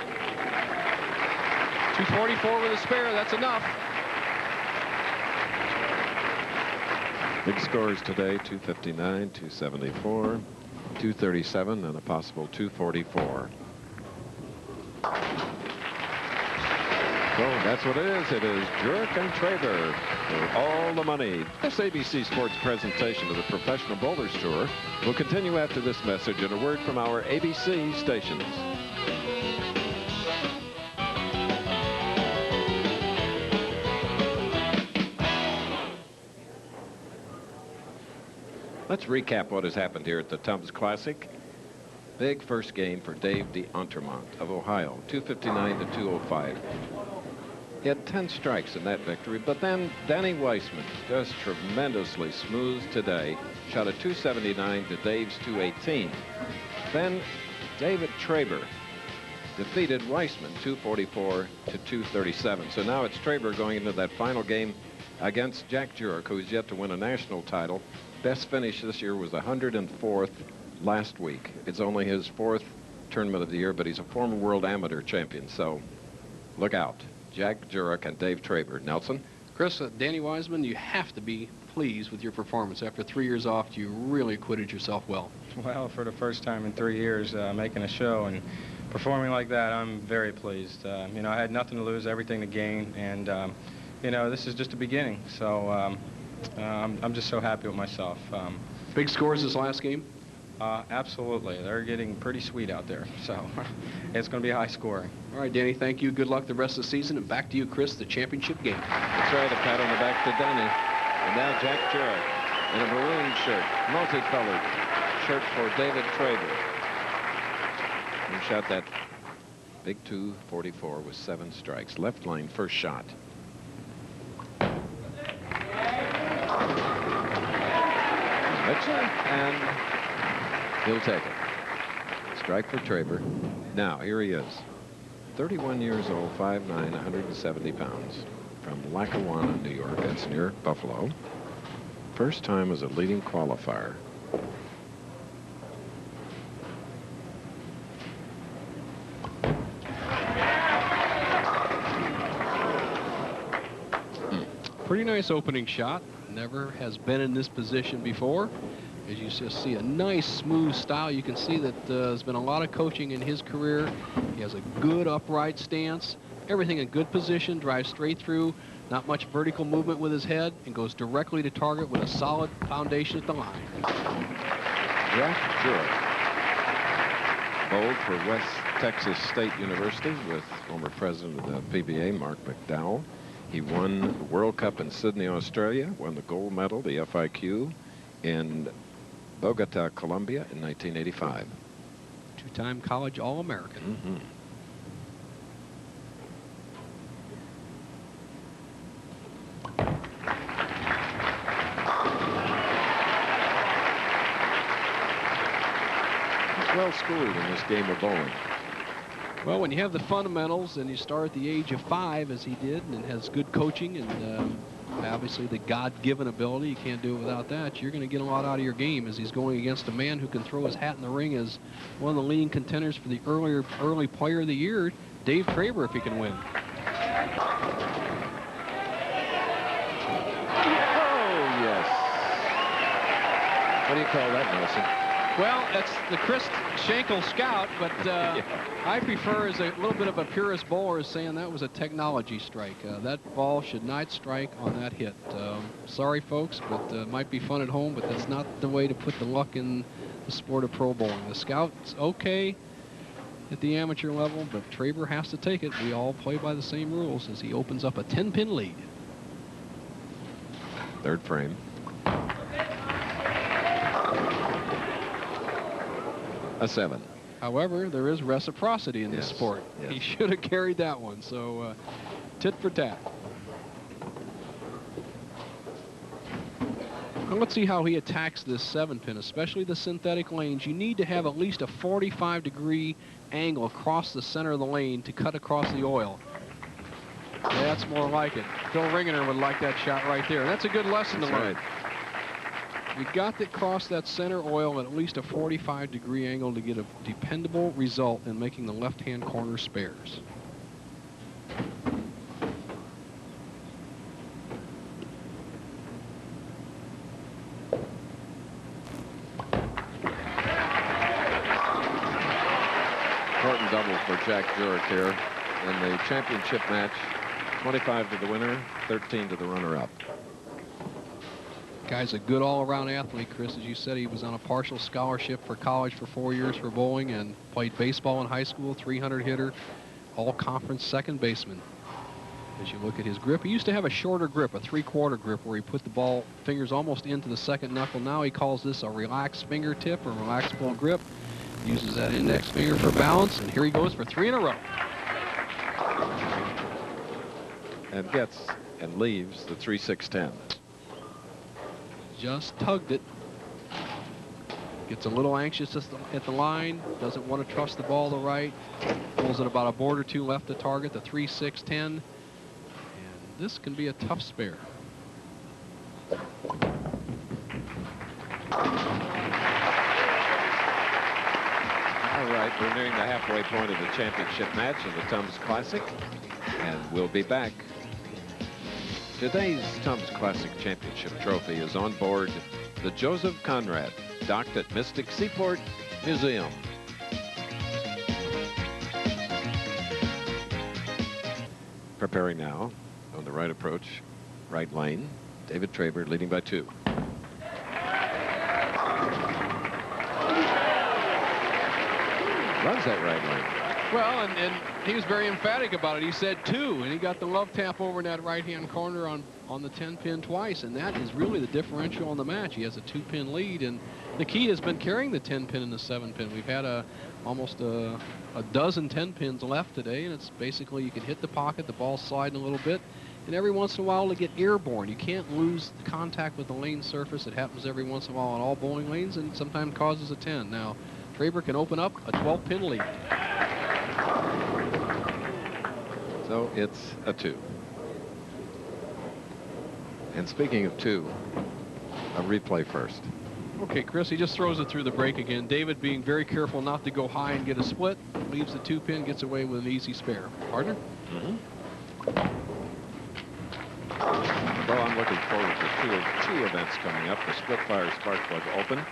244 with a spare, that's enough. Big scores today: 259, 274, 237, and a possible 244. So that's what it is. It is Jurek and Traber for all the money. This ABC Sports presentation of the Professional Bowlers Tour will continue after this message and a word from our ABC stations. Let's recap what has happened here at the Tums Classic. Big first game for Dave d'Entremont of Ohio, 259 to 205. He had 10 strikes in that victory, but then Danny Weissman, just tremendously smooth today, shot a 279 to Dave's 218. Then David Traber defeated Weissman 244 to 237. So now it's Traber going into that final game against Jack Jurek, who's yet to win a national title. Best finish this year was 104th last week. It's only his 4th tournament of the year, but he's a former world amateur champion, so look out. Jack Jurek and Dave Traber. Nelson? Chris, Danny Wiseman, you have to be pleased with your performance. After 3 years off, you really acquitted yourself well. Well, for the first time in 3 years, making a show and performing like that, I'm very pleased. You know, I had nothing to lose, everything to gain, and you know, this is just a beginning. So I'm just so happy with myself. Big scores this last game? Absolutely. They're getting pretty sweet out there, so it's going to be high scoring. All right, Danny, thank you. Good luck the rest of the season, and back to you, Chris, the championship game. That's right, a pat on the back to Danny. And now Jack Jurek in a maroon shirt, multicolored shirt for David Traber. He shot that big 244 with 7 strikes. Left lane, first shot. And he'll take it. Strike for Traber. Now, here he is. 31 years old, 5'9", 170 pounds. from Lackawanna, New York. That's near Buffalo. First time as a leading qualifier. Pretty nice opening shot. Never has been in this position before. As you just see, a nice smooth style. You can see that there's been a lot of coaching in his career. He has a good upright stance. Everything in good position, drives straight through, not much vertical movement with his head, and goes directly to target with a solid foundation at the line. Jack Jurek bowled for West Texas State University with former president of the PBA, Mark McDowell. He won the World Cup in Sydney, Australia, won the gold medal, the FIQ, in Bogota, Colombia in 1985. Two-time college All-American. Mm-hmm. Well schooled in this game of bowling. Well, when you have the fundamentals and you start at the age of 5, as he did, and has good coaching and obviously the God-given ability, you can't do it without that, you're going to get a lot out of your game, as he's going against a man who can throw his hat in the ring as one of the leading contenders for the early player of the year, Dave Traber, if he can win. Oh, yes. What do you call that, Nelson? Well, that's the Chris Schenkel scout, but Yeah. I prefer, as a little bit of a purist bowler, is saying that was a technology strike. That ball should not strike on that hit. Sorry, folks, but it might be fun at home, but that's not the way to put the luck in the sport of pro bowling. The scout's okay at the amateur level, but Traber has to take it. We all play by the same rules as he opens up a 10-pin lead. Third frame. A 7. However, there is reciprocity in this Yes, sport. yes. He should have carried that one, so tit for tat. Now let's see how he attacks this 7-pin, especially the synthetic lanes. You need to have at least a 45-degree angle across the center of the lane to cut across the oil. That's more like it. Phil Ringener would like that shot right there. That's a good lesson to learn. Right. You've got to cross that center oil at least a 45-degree angle to get a dependable result in making the left-hand corner spares. Important double for Jack Jurek here in the championship match. 25 to the winner, 13 to the runner-up. Guy's a good all-around athlete, Chris. As you said, he was on a partial scholarship for college for 4 years for bowling and played baseball in high school, 300 hitter, all-conference second baseman. As you look at his grip, he used to have a shorter grip, a 3/4 grip, where he put the ball fingers almost into the second knuckle. Now he calls this a relaxed fingertip or relaxed ball grip. Uses that index finger for balance, and here he goes for 3 in a row. And gets and leaves the 3-6-10. Just tugged it. Gets a little anxious at the line. Doesn't want to trust the ball to right. Pulls it about a board or two left to target, the 3-6-10. And this can be a tough spare. All right, we're nearing the halfway point of the championship match of the Tums Classic. And we'll be back. Today's Tums Classic Championship trophy is on board the Joseph Conrad, docked at Mystic Seaport Museum. Preparing now on the right approach, right lane. David Traber leading by 2. Runs that right lane. Well, and he was very emphatic about it. He said 2, and he got the love tap over in that right-hand corner on the 10-pin twice, and that is really the differential in the match. He has a 2-pin lead, and the key has been carrying the 10-pin and the 7-pin. We've had almost a dozen 10-pins left today, and it's basically you can hit the pocket, the ball's sliding a little bit, and every once in a while to get airborne. You can't lose contact with the lane surface. It happens every once in a while on all bowling lanes, and sometimes causes a 10. Now, Traber can open up a 12-pin lead. So it's a 2. And speaking of 2, a replay first. Okay, Chris, he just throws it through the break again. David being very careful not to go high and get a split. Leaves the 2-pin, gets away with an easy spare. Partner? Well, I'm looking forward to two events coming up. The Spitfire Sparkplug Open,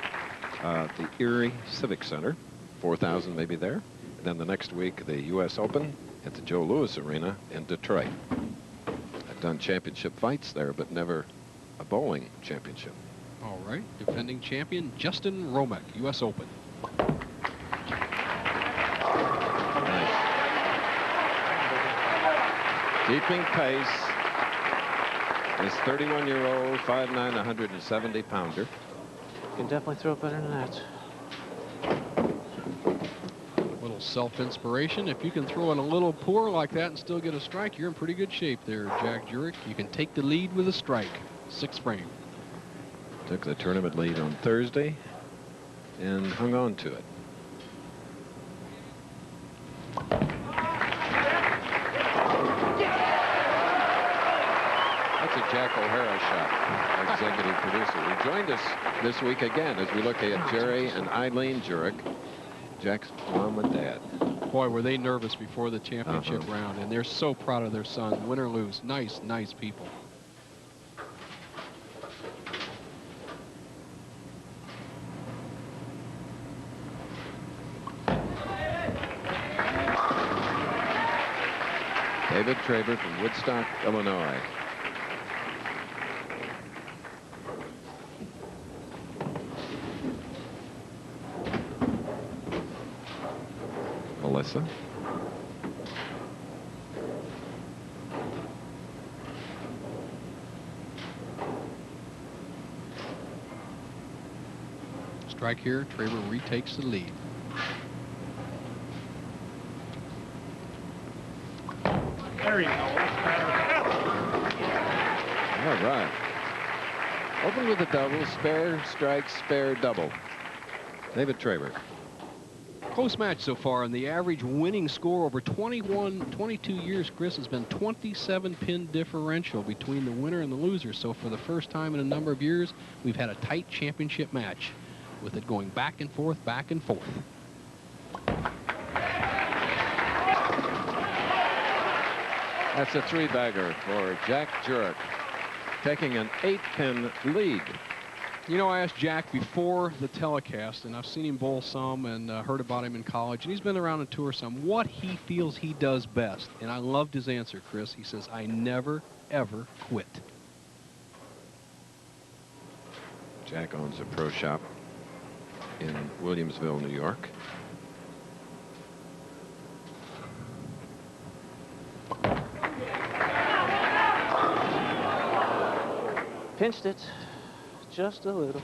the Erie Civic Center, 4,000 maybe there. And then the next week, the U.S. Open at the Joe Louis Arena in Detroit. I've done championship fights there, but never a bowling championship. All right, defending champion Justin Romek, U.S. Open. Nice. Keeping pace. This 31-year-old, 5'9", 170-pounder. Can definitely throw it better than that. A little self-inspiration. If you can throw in a little poor like that and still get a strike, you're in pretty good shape there, Jack Jurek. You can take the lead with a strike. 6th frame. Took the tournament lead on Thursday and hung on to it. That's a Jack O'Hara shot, executive producer. He joined us this week again as we look at Jerry and EILEEN Jurek, Jack's mom and dad. Boy, were they nervous before the championship round, and they're so proud of their son, win or lose. Nice, nice people. David Traber from Woodstock, Illinois. Melissa. Strike here, Traber retakes the lead. There you go. All right. Open with a double, spare, strike, spare, double. David Traber. Close match so far, and the average winning score over 22 years, Chris, has been 27-pin differential between the winner and the loser. So for the first time in a number of years, we've had a tight championship match with it going back and forth, back and forth. That's a 3-bagger for Jack Jurek, taking an 8-pin lead. You know, I asked Jack before the telecast, and I've seen him bowl some and heard about him in college, and he's been around the tour some, what he feels he does best. And I loved his answer, Chris. He says, I never, ever quit. Jack owns a pro shop in Williamsville, New York. Pinched it just a little.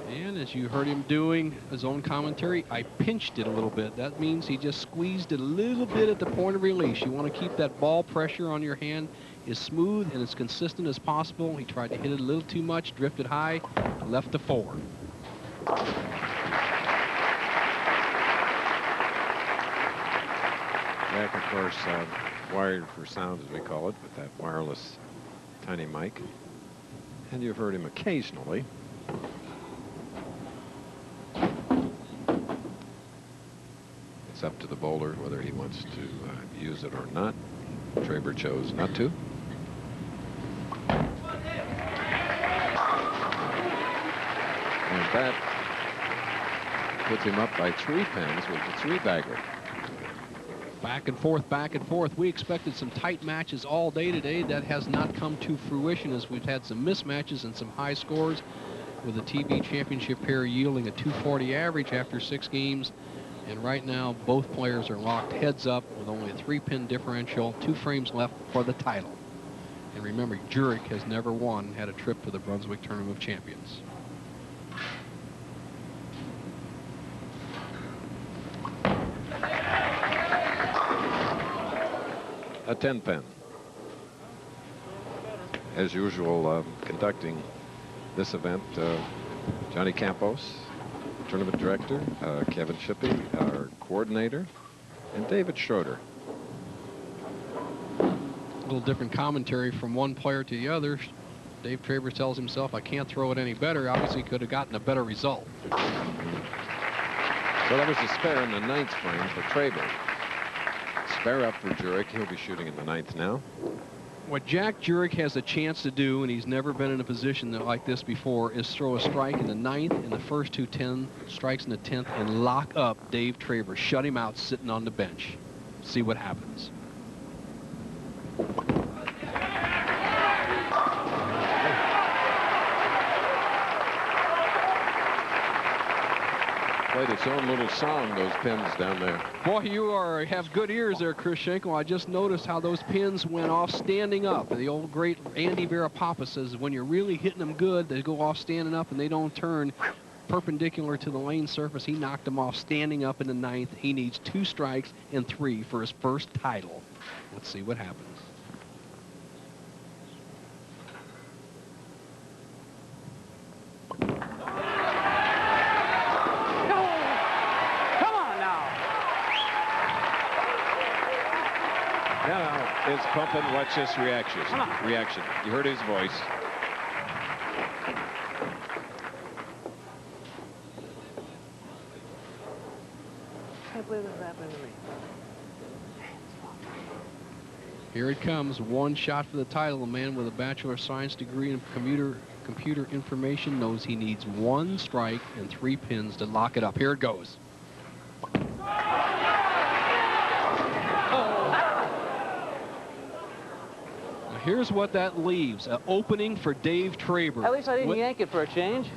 And as you heard him doing his own commentary, I pinched it a little bit. That means he just squeezed it a little bit at the point of release. You want to keep that ball pressure on your hand as smooth and as consistent as possible. He tried to hit it a little too much, drifted high, left the 4. Jack, of course, wired for sound, as we call it, with that wireless tiny mic. And you've heard him occasionally. It's up to the bowler whether he wants to use it or not. Traber chose not to. And that puts him up by 3 pins with the 3-bagger. Back and forth, back and forth. We expected some tight matches all day today. That has not come to fruition as we've had some mismatches and some high scores, with the TV championship pair yielding a 240 average after 6 games. And right now, both players are locked heads up with only a 3-pin differential, 2 frames left for the title. And remember, Jurek has never won, had a trip to the Brunswick Tournament of Champions. A 10-pin. As usual, conducting this event, Johnny Campos, tournament director, Kevin Shippey, our coordinator, and David Schroeder. A little different commentary from one player to the other. Dave Traber tells himself, I can't throw it any better. Obviously could have gotten a better result. Well, that was a spare in the 9th frame for Traber. Spare up for Jurek. He'll be shooting in the 9th now. What Jack Jurek has a chance to do, and he's never been in a position like this before, is throw a strike in the 9th, in the first 2 10 strikes in the 10th, and lock up Dave Traber. Shut him out sitting on the bench. See what happens. Played its own little song, those pins down there. Boy, you have good ears there, Chris Schenkel. I just noticed how those pins went off standing up. The old great Andy Varapapa says when you're really hitting them good, they go off standing up and they don't turn perpendicular to the lane surface. He knocked them off standing up in the 9th. He needs 2 strikes and 3 for his first title. Let's see what happens. It's pumping. Watch this reaction. You heard his voice. I can't believe this is happening to me. Here it comes. 1 shot for the title. A man with a Bachelor of Science degree in computer information knows he needs 1 strike and 3 pins to lock it up. Here it goes. Here's what that leaves. An opening for Dave Traber. At least I didn't yank it for a change.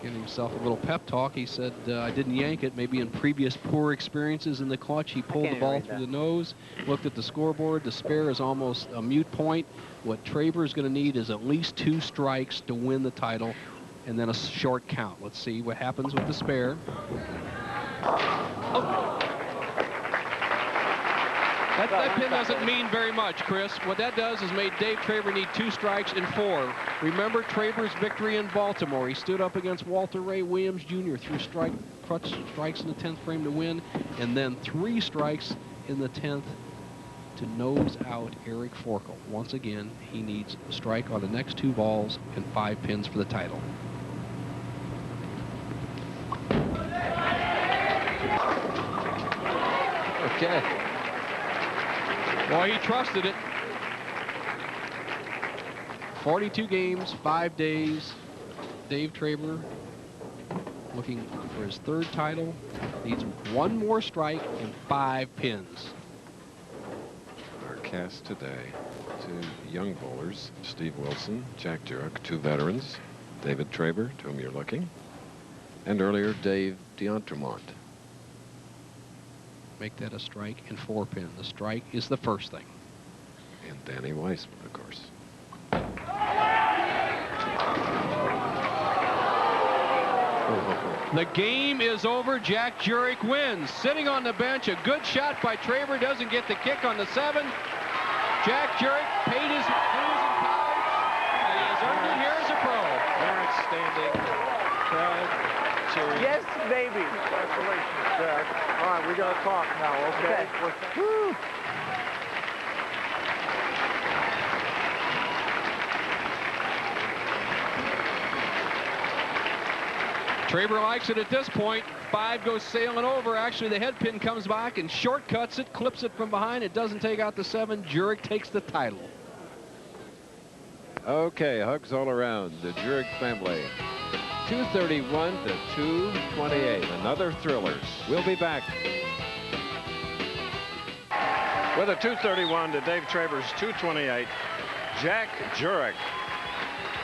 Giving himself a little pep talk. He said, I didn't yank it. Maybe in previous poor experiences in the clutch, he pulled the ball through the nose, looked at the scoreboard. The spare is almost a mute point. What Traber is going to need is at least 2 strikes to win the title, and then a short count. Let's see what happens with the spare. Oh. That pin doesn't mean very much, Chris. What that does is made Dave Traber need 2 strikes and 4. Remember Traber's victory in Baltimore. He stood up against Walter Ray Williams Jr. threw clutch strikes in the 10th frame to win, and then 3 strikes in the 10th to nose out Eric Forkel. Once again, he needs a strike on the next 2 balls and 5 pins for the title. Okay. Boy, he trusted it. 42 games, 5 days. Dave Traber looking for his 3rd title. Needs 1 more strike and 5 pins. Our cast today, 2 young bowlers, Steve Wilson, Jack Jurek, 2 veterans, David Traber, to whom you're looking, and earlier Dave D'Entremont. Make that a strike and 4 pin. The strike is the first thing. And Danny Wiseman, of course. The game is over. Jack Jurek wins. Sitting on the bench, a good shot by Traber. Doesn't get the kick on the 7. Jack Jurek paid his dues in college, and he has earned it here as a pro. Parents standing, proud, cheering. Yes, baby. Congratulations, Jack. All right, we got to talk now, okay? Woo. Traber likes it at this point. 5 goes sailing over. Actually, the head pin comes back and shortcuts it, clips it from behind. It doesn't take out the 7. Jurek takes the title. Okay, hugs all around the Jurek family. 231 to 228. Another thriller. We'll be back. With a 231 to Dave Traber's 228, Jack Jurek,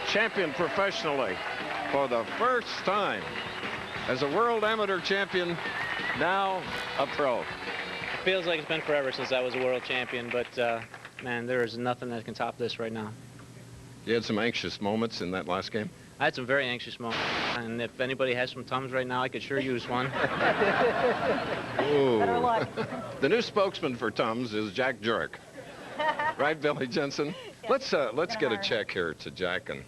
champion professionally for the first time as a world amateur champion, now a pro. It feels like it's been forever since I was a world champion, but man, there is nothing that can top this right now. You had some anxious moments in that last game? I had some very anxious moments, and if anybody has some Tums right now, I could sure use one. Ooh. The new spokesman for Tums is Jack Jurek. Right, Billy Jensen? Let's get a check here to Jack. And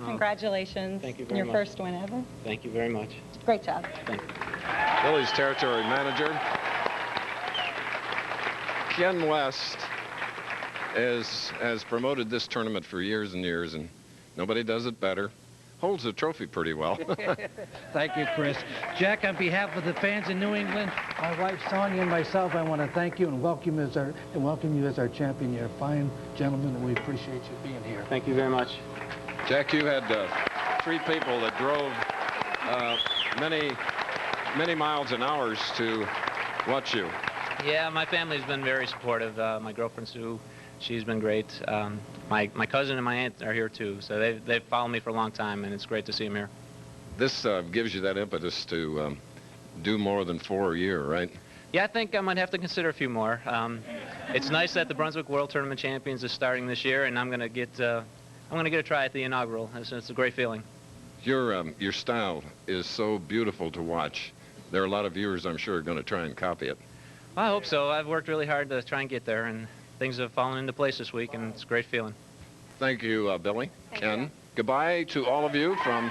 congratulations. Thank you very much. Your first win ever. Thank you very much. Great job. Thank you. Billy's territory manager, Ken West. has promoted this tournament for years and years, and nobody does it better. Holds the trophy pretty well. Thank you, Chris. Jack, on behalf of the fans in New England, my wife Sonia and myself, I want to thank you and welcome you as our champion. You're a fine gentleman, and we appreciate you being here. Thank you very much. Jack, you had 3 people that drove many miles and hours to watch you. Yeah, my family's been very supportive. My girlfriend Sue, she's been great. My cousin and my aunt are here too, so they've followed me for a long time, and it's great to see them here. This gives you that impetus to do more than 4 a year, right? Yeah, I think I might have to consider a few more. It's nice that the Brunswick World Tournament Champions is starting this year, and I'm gonna get a try at the inaugural. It's a great feeling. Your style is so beautiful to watch. There are a lot of viewers, I'm sure, going to try and copy it. Well, I hope so. I've worked really hard to try and get there, and things have fallen into place this week, and it's a great feeling. Thank you, Billy. Ken. Goodbye to all of you from...